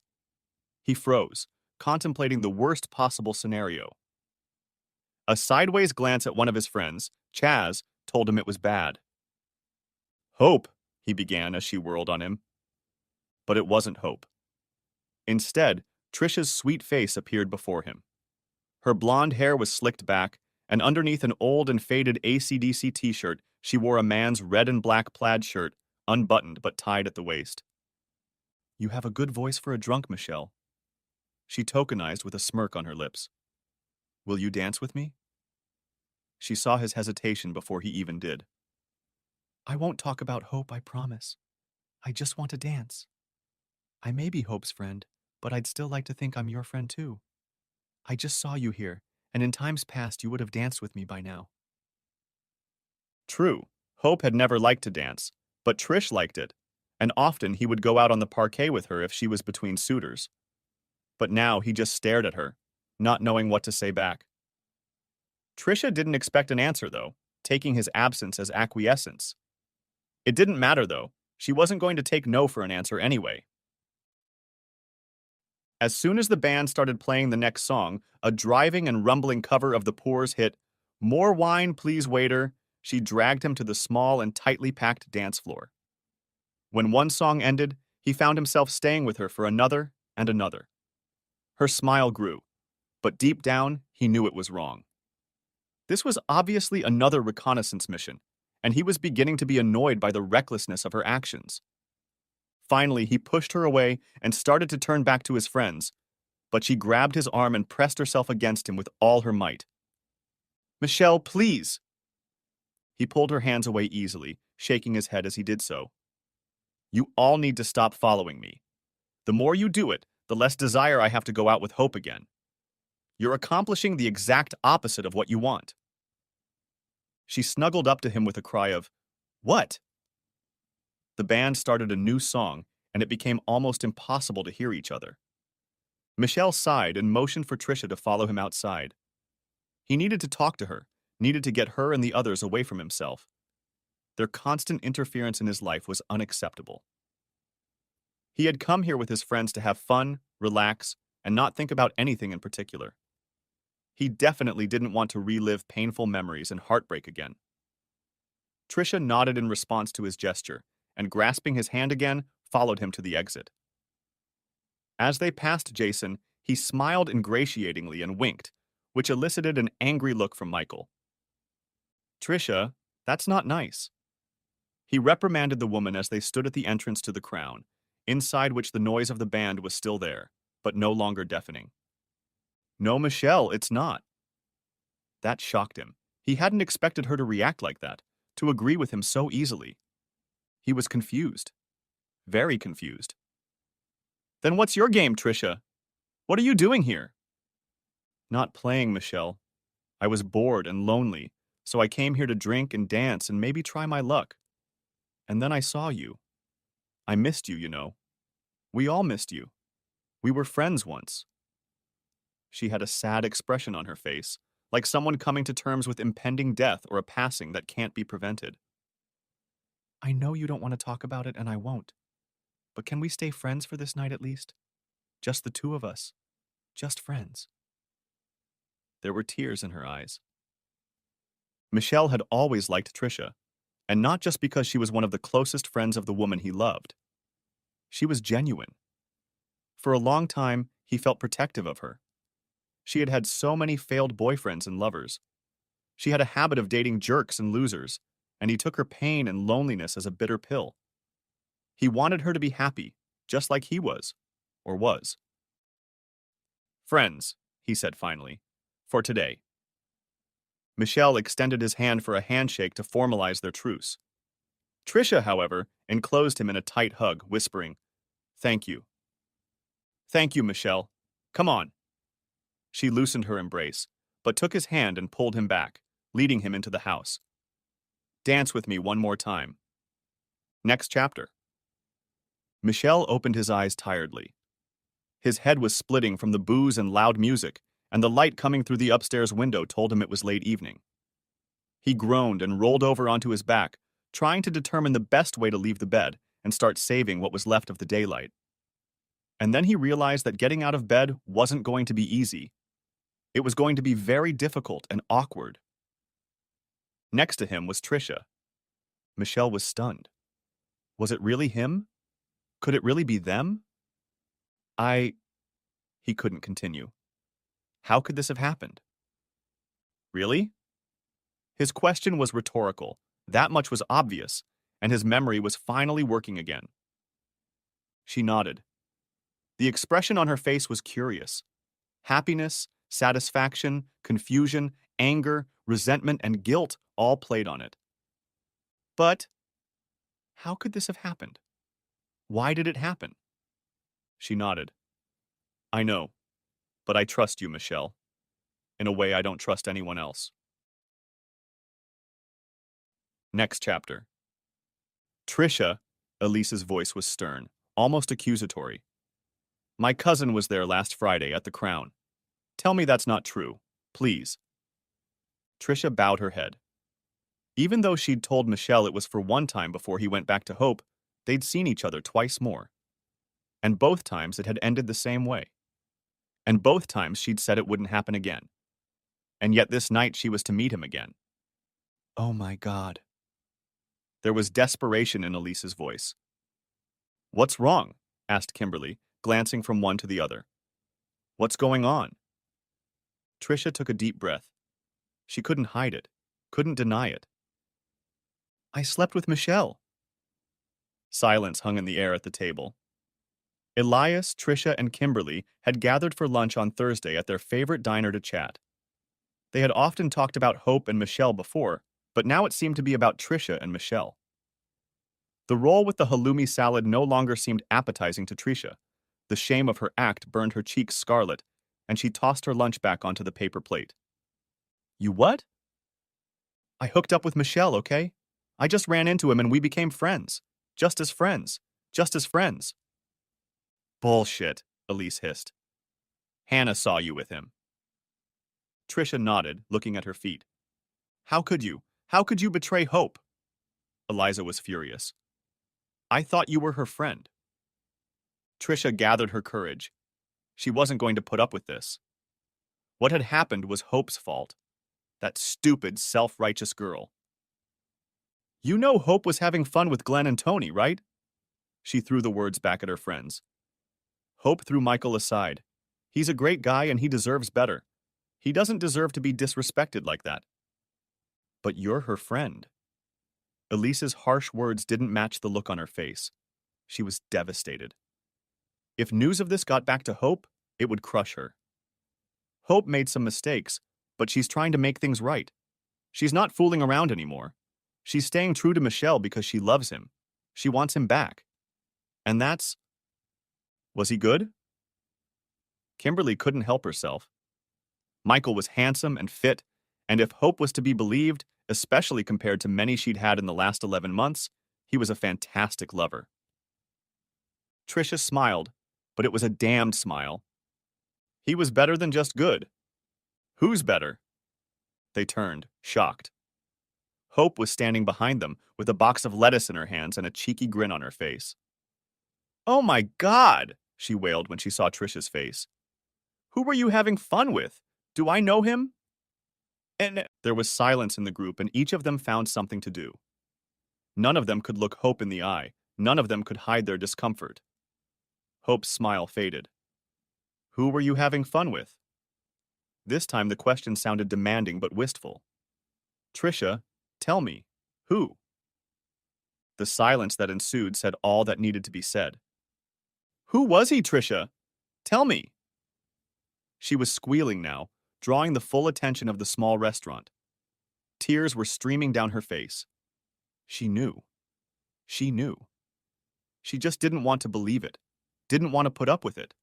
S1: He froze, contemplating the worst possible scenario. A sideways glance at one of his friends, Chaz, told him it was bad. Hope, he began as she whirled on him. But it wasn't hope. Instead, Trisha's sweet face appeared before him. Her blonde hair was slicked back, and underneath an old and faded AC/DC t-shirt, she wore a man's red and black plaid shirt, unbuttoned but tied at the waist. You have a good voice for a drunk, Michelle. She tokenized with a smirk on her lips. Will you dance with me? She saw his hesitation before he even did. I won't talk about Hope, I promise. I just want to dance. I may be Hope's friend, but I'd still like to think I'm your friend too. I just saw you here, and in times past you would have danced with me by now. True, Hope had never liked to dance, but Trish liked it, and often he would go out on the parquet with her if she was between suitors. But now he just stared at her, not knowing what to say back. Trisha didn't expect an answer, though, taking his absence as acquiescence. It didn't matter, though. She wasn't going to take no for an answer anyway. As soon as the band started playing the next song, a driving and rumbling cover of The Poor's hit, More Wine, Please Waiter, she dragged him to the small and tightly packed dance floor. When one song ended, he found himself staying with her for another and another. Her smile grew, but deep down, he knew it was wrong. This was obviously another reconnaissance mission, and he was beginning to be annoyed by the recklessness of her actions. Finally, he pushed her away and started to turn back to his friends, but she grabbed his arm and pressed herself against him with all her might. Michelle, please! He pulled her hands away easily, shaking his head as he did so. You all need to stop following me. The more you do it, the less desire I have to go out with Hope again. You're accomplishing the exact opposite of what you want. She snuggled up to him with a cry of, What? The band started a new song, and it became almost impossible to hear each other. Michelle sighed and motioned for Trisha to follow him outside. He needed to talk to her, needed to get her and the others away from himself. Their constant interference in his life was unacceptable. He had come here with his friends to have fun, relax, and not think about anything in particular. He definitely didn't want to relive painful memories and heartbreak again. Trisha nodded in response to his gesture, and grasping his hand again, followed him to the exit. As they passed Jason, he smiled ingratiatingly and winked, which elicited an angry look from Michael. Trisha, that's not nice. He reprimanded the woman as they stood at the entrance to the Crown, inside which the noise of the band was still there, but no longer deafening. No, Michelle, it's not. That shocked him. He hadn't expected her to react like that, to agree with him so easily. He was confused. Very confused. Then what's your game, Trisha? What are you doing here? Not playing, Michelle. I was bored and lonely, so I came here to drink and dance and maybe try my luck. And then I saw you. I missed you, you know. We all missed you. We were friends once. She had a sad expression on her face, like someone coming to terms with impending death or a passing that can't be prevented. I know you don't want to talk about it, and I won't. But can we stay friends for this night at least? Just the two of us. Just friends. There were tears in her eyes. Michelle had always liked Trisha, and not just because she was one of the closest friends of the woman he loved. She was genuine. For a long time, he felt protective of her. She had had so many failed boyfriends and lovers. She had a habit of dating jerks and losers, and he took her pain and loneliness as a bitter pill. He wanted her to be happy, just like he was, or was. Friends, he said finally, for today. Michelle extended his hand for a handshake to formalize their truce. Trisha, however, enclosed him in a tight hug, whispering, "Thank you. Thank you, Michelle. Come on." She loosened her embrace, but took his hand and pulled him back, leading him into the house. "Dance with me one more time." Next chapter. Michelle opened his eyes tiredly. His head was splitting from the booze and loud music, and the light coming through the upstairs window told him it was late evening. He groaned and rolled over onto his back, trying to determine the best way to leave the bed and start saving what was left of the daylight. And then he realized that getting out of bed wasn't going to be easy. It was going to be very difficult and awkward. Next to him was Trisha. Michelle was stunned. Was it really him? Could it really be them? He couldn't continue. How could this have happened? Really? His question was rhetorical. That much was obvious, and his memory was finally working again. She nodded. The expression on her face was curious. Happiness, satisfaction, confusion, anger, resentment, and guilt all played on it. But how could this have happened? Why did it happen? She nodded. I know, but I trust you, Michelle. In a way I don't trust anyone else. Next chapter. Trisha, Elise's voice was stern, almost accusatory. My cousin was there last Friday at the Crown. Tell me that's not true, please. Trisha bowed her head. Even though she'd told Michelle it was for one time before he went back to Hope, they'd seen each other twice more. And both times it had ended the same way. And both times she'd said it wouldn't happen again. And yet this night she was to meet him again. Oh my God. There was desperation in Elise's voice. What's wrong? Asked Kimberly, glancing from one to the other. What's going on? Trisha took a deep breath. She couldn't hide it, couldn't deny it. I slept with Michelle. Silence hung in the air at the table. Elias, Trisha, and Kimberly had gathered for lunch on Thursday at their favorite diner to chat. They had often talked about Hope and Michelle before, but now it seemed to be about Trisha and Michelle. The roll with the halloumi salad no longer seemed appetizing to Trisha. The shame of her act burned her cheeks scarlet, and she tossed her lunch back onto the paper plate. You what? I hooked up with Michelle, okay? I just ran into him and we became friends. Just as friends. Just as friends. Bullshit, Elise hissed. Hannah saw you with him. Trisha nodded, looking at her feet. How could you? How could you betray Hope? Eliza was furious. I thought you were her friend. Trisha gathered her courage. She wasn't going to put up with this. What had happened was Hope's fault. That stupid, self-righteous girl. You know Hope was having fun with Glenn and Tony, right? She threw the words back at her friends. Hope threw Michael aside. He's a great guy and he deserves better. He doesn't deserve to be disrespected like that. But you're her friend. Elise's harsh words didn't match the look on her face. She was devastated. If news of this got back to Hope, it would crush her. Hope made some mistakes, but she's trying to make things right. She's not fooling around anymore. She's staying true to Michelle because she loves him. She wants him back. And that's... Was he good? Kimberly couldn't help herself. Michael was handsome and fit, and if Hope was to be believed, especially compared to many she'd had in the last 11 months, he was a fantastic lover. Tricia smiled, but it was a damned smile. He was better than just good. Who's better? They turned, shocked. Hope was standing behind them with a box of lettuce in her hands and a cheeky grin on her face. "Oh my God!" she wailed when she saw Tricia's face. "Who were you having fun with? Do I know him?" And there was silence in the group, and each of them found something to do. None of them could look Hope in the eye. None of them could hide their discomfort. Hope's smile faded. "Who were you having fun with?" This time the question sounded demanding but wistful. "Tricia, tell me, who?" The silence that ensued said all that needed to be said. "Who was he, Tricia? Tell me!" She was squealing now, drawing the full attention of the small restaurant. Tears were streaming down her face. She knew. She knew. She just didn't want to believe it, didn't want to put up with it.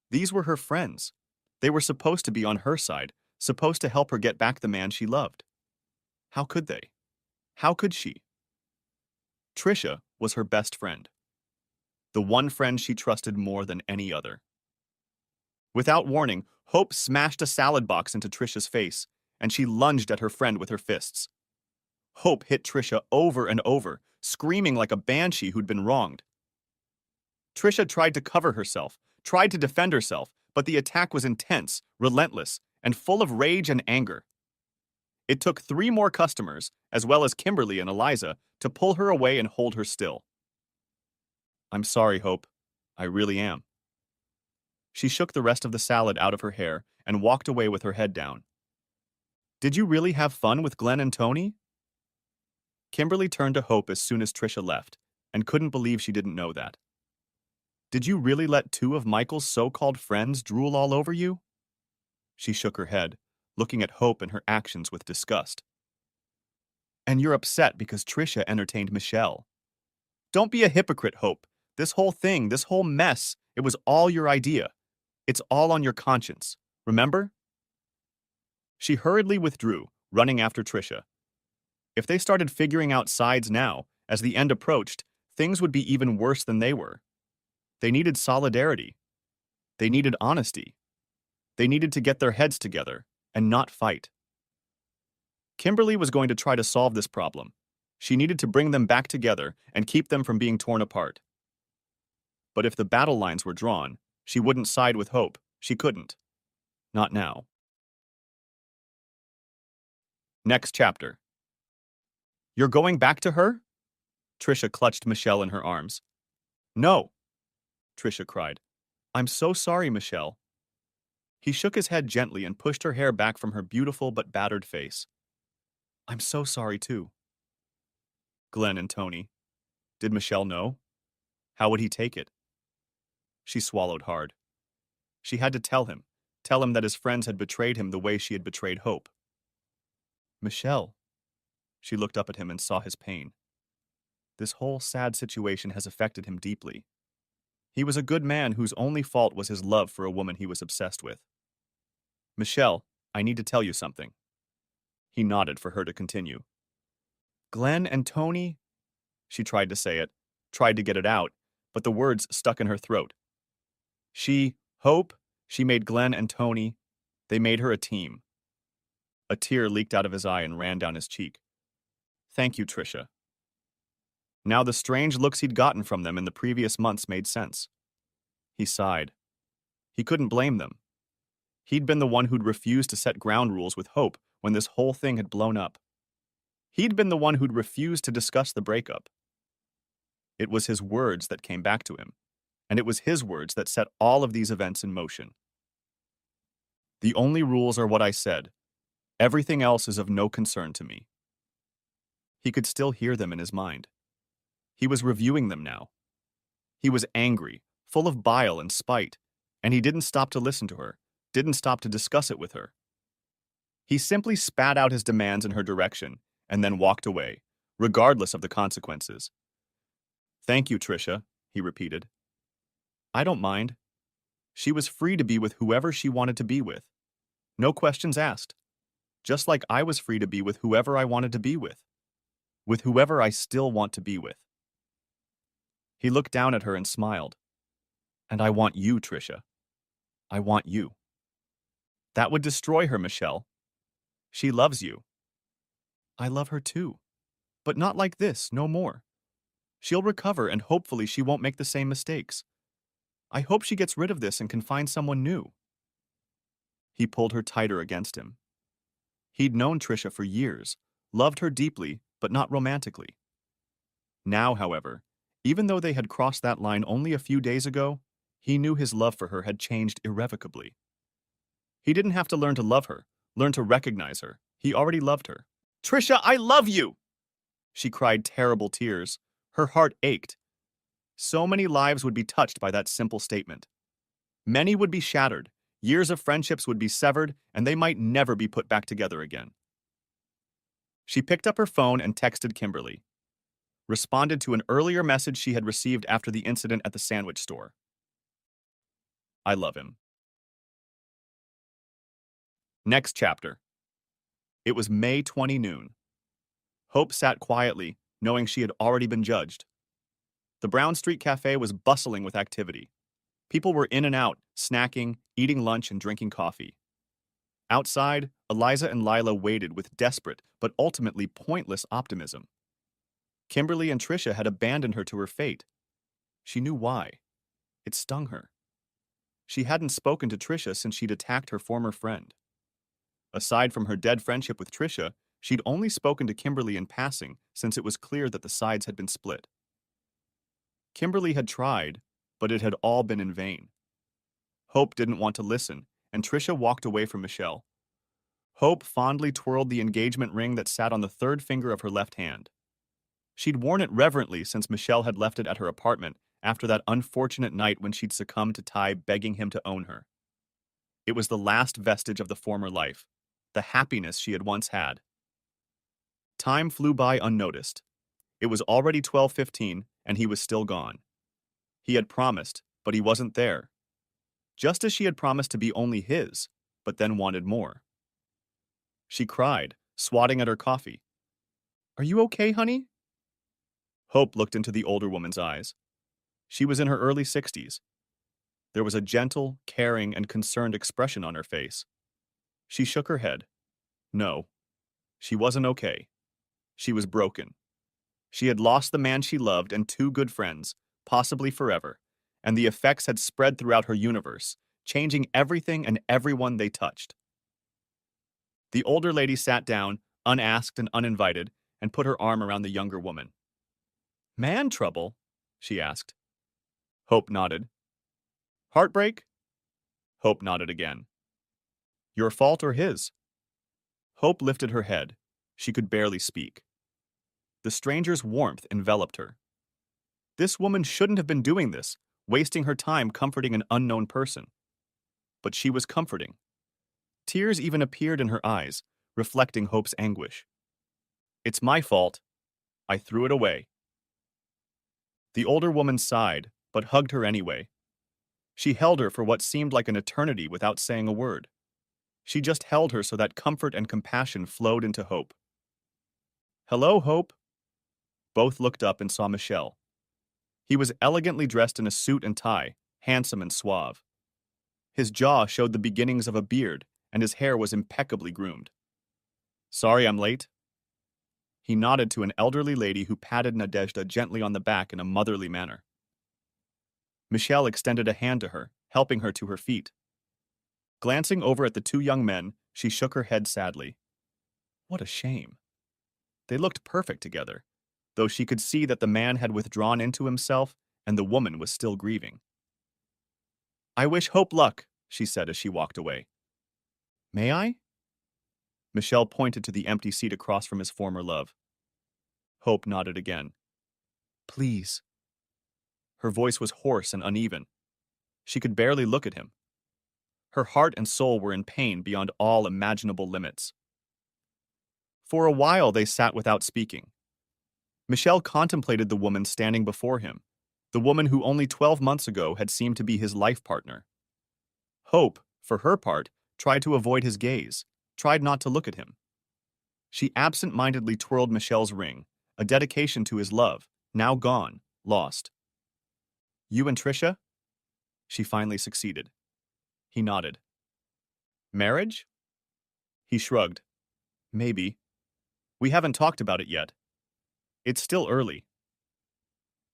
S1: These were her friends. They were supposed to be on her side, supposed to help her get back the man she loved. How could they? How could she? Tricia was her best friend. The one friend she trusted more than any other. Without warning, Hope smashed a salad box into Tricia's face, and she lunged at her friend with her fists. Hope hit Tricia over and over, screaming like a banshee who'd been wronged. Tricia tried to cover herself, tried to defend herself, but the attack was intense, relentless, and full of rage and anger. It took 3 more customers, as well as Kimberly and Eliza, to pull her away and hold her still. "I'm sorry, Hope. I really am." She shook the rest of the salad out of her hair and walked away with her head down. "Did you really have fun with Glenn and Tony?" Kimberly turned to Hope as soon as Tricia left, and couldn't believe she didn't know that. "Did you really let 2 of Michael's so-called friends drool all over you?" She shook her head, looking at Hope and her actions with disgust. "And you're upset because Tricia entertained Michelle. Don't be a hypocrite, Hope. This whole thing, this whole mess, it was all your idea. It's all on your conscience. Remember?" She hurriedly withdrew, running after Tricia. If they started figuring out sides now, as the end approached, things would be even worse than they were. They needed solidarity. They needed honesty. They needed to get their heads together and not fight. Kimberly was going to try to solve this problem. She needed to bring them back together and keep them from being torn apart. But if the battle lines were drawn, she wouldn't side with Hope. She couldn't. Not now. Next chapter. "You're going back to her?" Tricia clutched Michelle in her arms. "No," Tricia cried. "I'm so sorry, Michelle." He shook his head gently and pushed her hair back from her beautiful but battered face. "I'm so sorry, too." Glenn and Tony. Did Michelle know? How would he take it? She swallowed hard. She had to tell him that his friends had betrayed him the way she had betrayed Hope. "Michelle." She looked up at him and saw his pain. This whole sad situation has affected him deeply. He was a good man whose only fault was his love for a woman he was obsessed with. "Michelle, I need to tell you something." He nodded for her to continue. "Glenn and Tony..." She tried to say it, tried to get it out, but the words stuck in her throat. Hope, she made Glenn and Tony. They made her a team. A tear leaked out of his eye and ran down his cheek. "Thank you, Tricia." Now the strange looks he'd gotten from them in the previous months made sense. He sighed. He couldn't blame them. He'd been the one who'd refused to set ground rules with Hope when this whole thing had blown up. He'd been the one who'd refused to discuss the breakup. It was his words that came back to him, and it was his words that set all of these events in motion. "The only rules are what I said. Everything else is of no concern to me." He could still hear them in his mind. He was reviewing them now. He was angry, full of bile and spite, and he didn't stop to listen to her, didn't stop to discuss it with her. He simply spat out his demands in her direction and then walked away, regardless of the consequences. Thank you, Tricia, he repeated. I don't mind. She was free to be with whoever she wanted to be with. No questions asked. Just like I was free to be with whoever I wanted to be with whoever I still want to be with. He looked down at her and smiled. And I want you, Tricia. I want you. That would destroy her, Michelle. She loves you. I love her too. But not like this, no more. She'll recover and hopefully she won't make the same mistakes. I hope she gets rid of this and can find someone new. He pulled her tighter against him. He'd known Tricia for years, loved her deeply, but not romantically. Now, however, even though they had crossed that line only a few days ago, he knew his love for her had changed irrevocably. He didn't have to learn to love her, learn to recognize her. He already loved her. Tricia, I love you! She cried terrible tears. Her heart ached. So many lives would be touched by that simple statement. Many would be shattered, years of friendships would be severed, and they might never be put back together again. She picked up her phone and texted Kimberly. Responded to an earlier message she had received after the incident at the sandwich store. I love him. Next chapter. It was May 20 noon. Hope sat quietly, knowing she had already been judged. The Brown Street Cafe was bustling with activity. People were in and out, snacking, eating lunch, and drinking coffee. Outside, Eliza and Lila waited with desperate but ultimately pointless optimism. Kimberly and Tricia had abandoned her to her fate. She knew why. It stung her. She hadn't spoken to Tricia since she'd attacked her former friend. Aside from her dead friendship with Tricia, she'd only spoken to Kimberly in passing since it was clear that the sides had been split. Kimberly had tried, but it had all been in vain. Hope didn't want to listen, and Tricia walked away from Michelle. Hope fondly twirled the engagement ring that sat on the third finger of her left hand. She'd worn it reverently since Michelle had left it at her apartment after that unfortunate night when she'd succumbed to Ty begging him to own her. It was the last vestige of the former life, the happiness she had once had. Time flew by unnoticed. It was already 12:15, and he was still gone. He had promised, but he wasn't there. Just as she had promised to be only his, but then wanted more. She cried, swatting at her coffee. Are you okay, honey? Hope looked into the older woman's eyes. She was in her early 60s. There was a gentle, caring, and concerned expression on her face. She shook her head. No, she wasn't okay. She was broken. She had lost the man she loved and two good friends, possibly forever, and the effects had spread throughout her universe, changing everything and everyone they touched. The older lady sat down, unasked and uninvited, and put her arm around the younger woman. Man trouble? She asked. Hope nodded. Heartbreak? Hope nodded again. Your fault or his? Hope lifted her head. She could barely speak. The stranger's warmth enveloped her. This woman shouldn't have been doing this, wasting her time comforting an unknown person. But she was comforting. Tears even appeared in her eyes, reflecting Hope's anguish. It's my fault. I threw it away. The older woman sighed, but hugged her anyway. She held her for what seemed like an eternity without saying a word. She just held her so that comfort and compassion flowed into Hope. Hello, Hope. Both looked up and saw Michelle. He was elegantly dressed in a suit and tie, handsome and suave. His jaw showed the beginnings of a beard, and his hair was impeccably groomed. Sorry I'm late. He nodded to an elderly lady who patted Nadezhda gently on the back in a motherly manner. Michelle extended a hand to her, helping her to her feet. Glancing over at the two young men, she shook her head sadly. What a shame. They looked perfect together, though she could see that the man had withdrawn into himself and the woman was still grieving. I wish Hope luck, she said as she walked away. May I? Michelle pointed to the empty seat across from his former love. Hope nodded again. Please. Her voice was hoarse and uneven. She could barely look at him. Her heart and soul were in pain beyond all imaginable limits. For a while they sat without speaking. Michel contemplated the woman standing before him, the woman who only 12 months ago had seemed to be his life partner. Hope, for her part, tried to avoid his gaze, tried not to look at him. She absent-mindedly twirled Michel's ring, a dedication to his love, now gone, lost. You and Trisha? She finally succeeded. He nodded. Marriage? He shrugged. Maybe. We haven't talked about it yet. It's still early.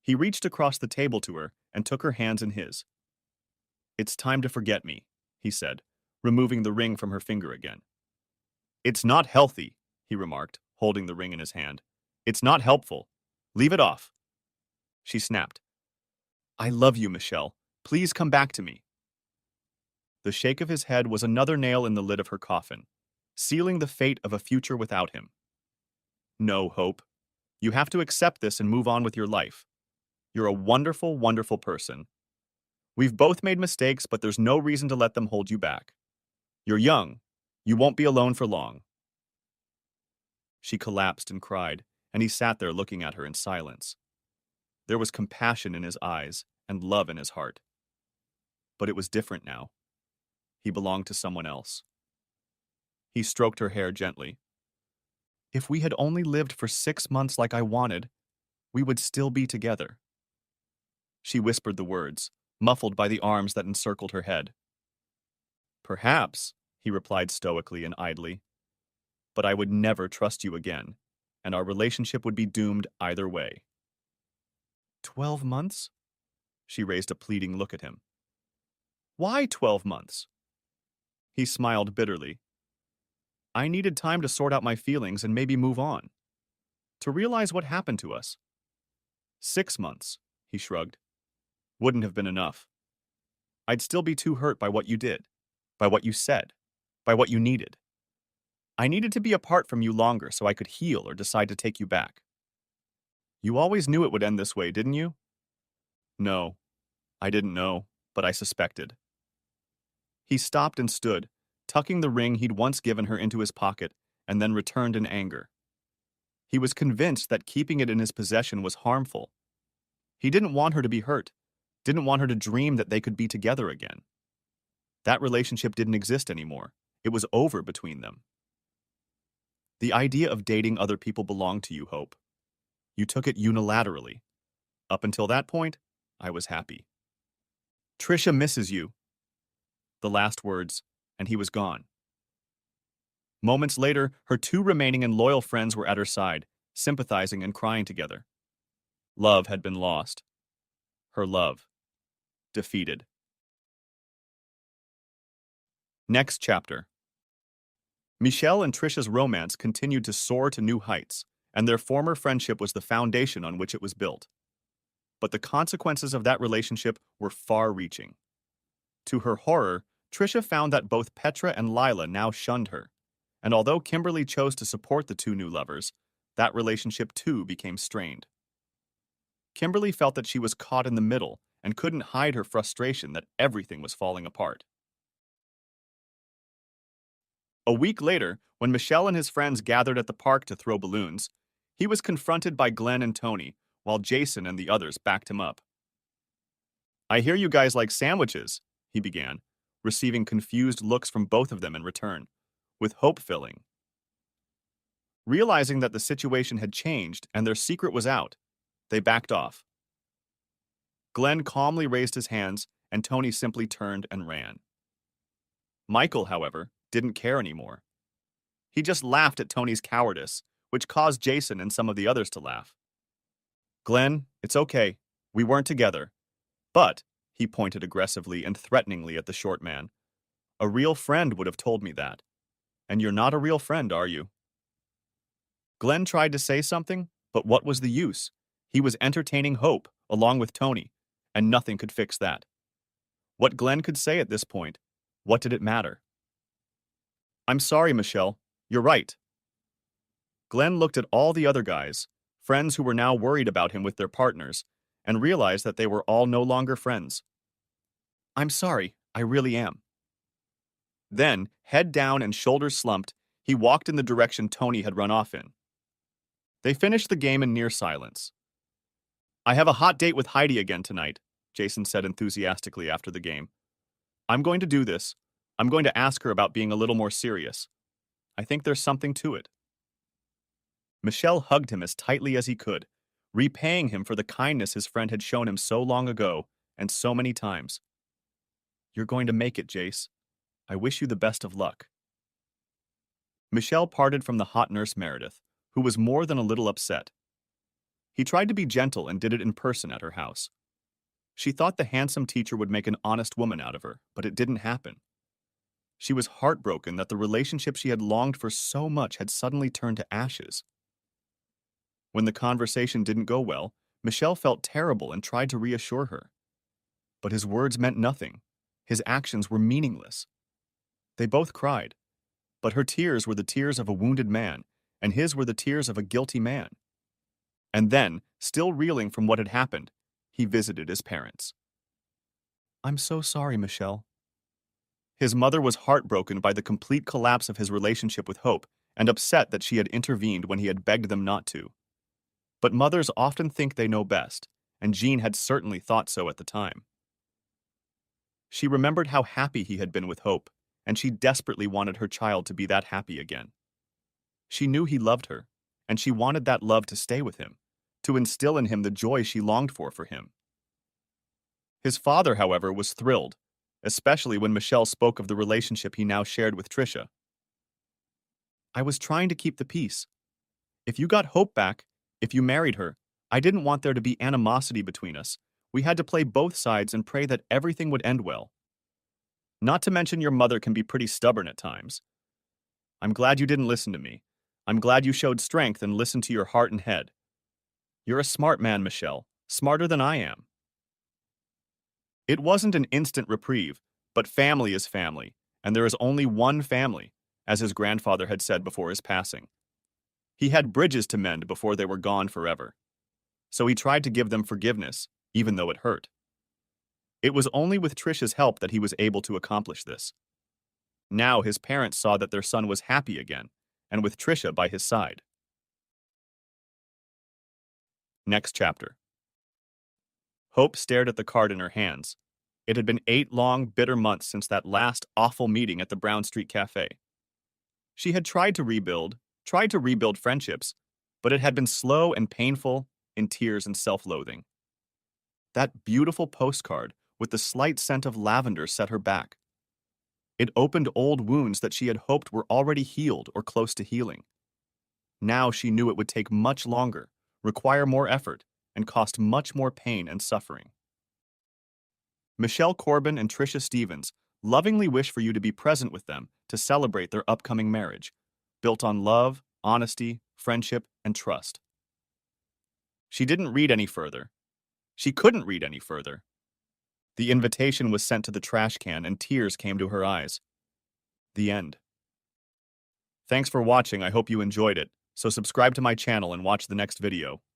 S1: He reached across the table to her and took her hands in his. It's time to forget me, he said, removing the ring from her finger again. It's not healthy, he remarked, holding the ring in his hand. It's not helpful. Leave it off. She snapped. I love you, Michel. Please come back to me. The shake of his head was another nail in the lid of her coffin, sealing the fate of a future without him. No, Hope. You have to accept this and move on with your life. You're a wonderful, wonderful person. We've both made mistakes, but there's no reason to let them hold you back. You're young. You won't be alone for long. She collapsed and cried, and he sat there looking at her in silence. There was compassion in his eyes and love in his heart. But it was different now. He belonged to someone else. He stroked her hair gently. If we had only lived for 6 months like I wanted, we would still be together. She whispered the words, muffled by the arms that encircled her head. Perhaps, he replied stoically and idly, but I would never trust you again, and our relationship would be doomed either way. 12 months? She raised a pleading look at him. Why 12 months? He smiled bitterly. I needed time to sort out my feelings and maybe move on. To realize what happened to us. 6 months, he shrugged. Wouldn't have been enough. I'd still be too hurt by what you did, by what you said, by what you needed. I needed to be apart from you longer so I could heal or decide to take you back. You always knew it would end this way, didn't you? No, I didn't know, but I suspected. He stopped and stood, tucking the ring he'd once given her into his pocket, and then returned in anger. He was convinced that keeping it in his possession was harmful. He didn't want her to be hurt, didn't want her to dream that they could be together again. That relationship didn't exist anymore. It was over between them. The idea of dating other people belonged to you, Hope. You took it unilaterally. Up until that point, I was happy. Trisha misses you. The last words, and he was gone. Moments later, her 2 remaining and loyal friends were at her side, sympathizing and crying together. Love had been lost. Her love. Defeated. Next chapter. Michel and Trisha's romance continued to soar to new heights, and their former friendship was the foundation on which it was built. But the consequences of that relationship were far-reaching. To her horror, Trisha found that both Petra and Lila now shunned her, and although Kimberly chose to support the 2 new lovers, that relationship too became strained. Kimberly felt that she was caught in the middle and couldn't hide her frustration that everything was falling apart. A week later, when Michel and his friends gathered at the park to throw balloons, he was confronted by Glenn and Tony, while Jason and the others backed him up. I hear you guys like sandwiches, he began, receiving confused looks from both of them in return, with hope filling. Realizing that the situation had changed and their secret was out, they backed off. Glenn calmly raised his hands, and Tony simply turned and ran. Michael, however, didn't care anymore. He just laughed at Tony's cowardice, which caused Jason and some of the others to laugh. Glenn, it's okay. We weren't together. But, he pointed aggressively and threateningly at the short man, a real friend would have told me that. And you're not a real friend, are you? Glenn tried to say something, but what was the use? He was entertaining Hope, along with Tony, and nothing could fix that. What Glenn could say at this point, what did it matter? I'm sorry, Michelle. You're right. Glenn looked at all the other guys, friends who were now worried about him with their partners, and realized that they were all no longer friends. I'm sorry, I really am. Then, head down and shoulders slumped, he walked in the direction Tony had run off in. They finished the game in near silence. "I have a hot date with Heidi again tonight," Jason said enthusiastically after the game. "I'm going to do this. I'm going to ask her about being a little more serious. I think there's something to it." Michelle hugged him as tightly as he could, repaying him for the kindness his friend had shown him so long ago and so many times. "You're going to make it, Jace. I wish you the best of luck." Michelle parted from the hot nurse Meredith, who was more than a little upset. He tried to be gentle and did it in person at her house. She thought the handsome teacher would make an honest woman out of her, but it didn't happen. She was heartbroken that the relationship she had longed for so much had suddenly turned to ashes. When the conversation didn't go well, Michelle felt terrible and tried to reassure her. But his words meant nothing. His actions were meaningless. They both cried, but her tears were the tears of a wounded man, and his were the tears of a guilty man. And then, still reeling from what had happened, he visited his parents. "I'm so sorry, Michelle." His mother was heartbroken by the complete collapse of his relationship with Hope and upset that she had intervened when he had begged them not to. But mothers often think they know best, and Jean had certainly thought so at the time. She remembered how happy he had been with Hope, and she desperately wanted her child to be that happy again. She knew he loved her, and she wanted that love to stay with him, to instill in him the joy she longed for him. His father, however, was thrilled, especially when Michelle spoke of the relationship he now shared with Trisha. "I was trying to keep the peace. If you got Hope back, if you married her, I didn't want there to be animosity between us. We had to play both sides and pray that everything would end well. Not to mention your mother can be pretty stubborn at times. I'm glad you didn't listen to me. I'm glad you showed strength and listened to your heart and head. You're a smart man, Michelle, smarter than I am." It wasn't an instant reprieve, but family is family, and there is only one family, as his grandfather had said before his passing. He had bridges to mend before they were gone forever. So he tried to give them forgiveness, even though it hurt. It was only with Trisha's help that he was able to accomplish this. Now his parents saw that their son was happy again, and with Trisha by his side. Next chapter. Hope stared at the card in her hands. It had been 8 long, bitter months since that last awful meeting at the Brown Street Cafe. She had tried to rebuild friendships, but it had been slow and painful, in tears and self-loathing. That beautiful postcard with the slight scent of lavender set her back. It opened old wounds that she had hoped were already healed or close to healing. Now she knew it would take much longer, require more effort, and cost much more pain and suffering. Michelle Corbin and Trisha Stevens lovingly wish for you to be present with them to celebrate their upcoming marriage, built on love, honesty, friendship, and trust. She didn't read any further. She couldn't read any further. The invitation was sent to the trash can and tears came to her eyes. The end. Thanks for watching. I hope you enjoyed it. So subscribe to my channel and watch the next video.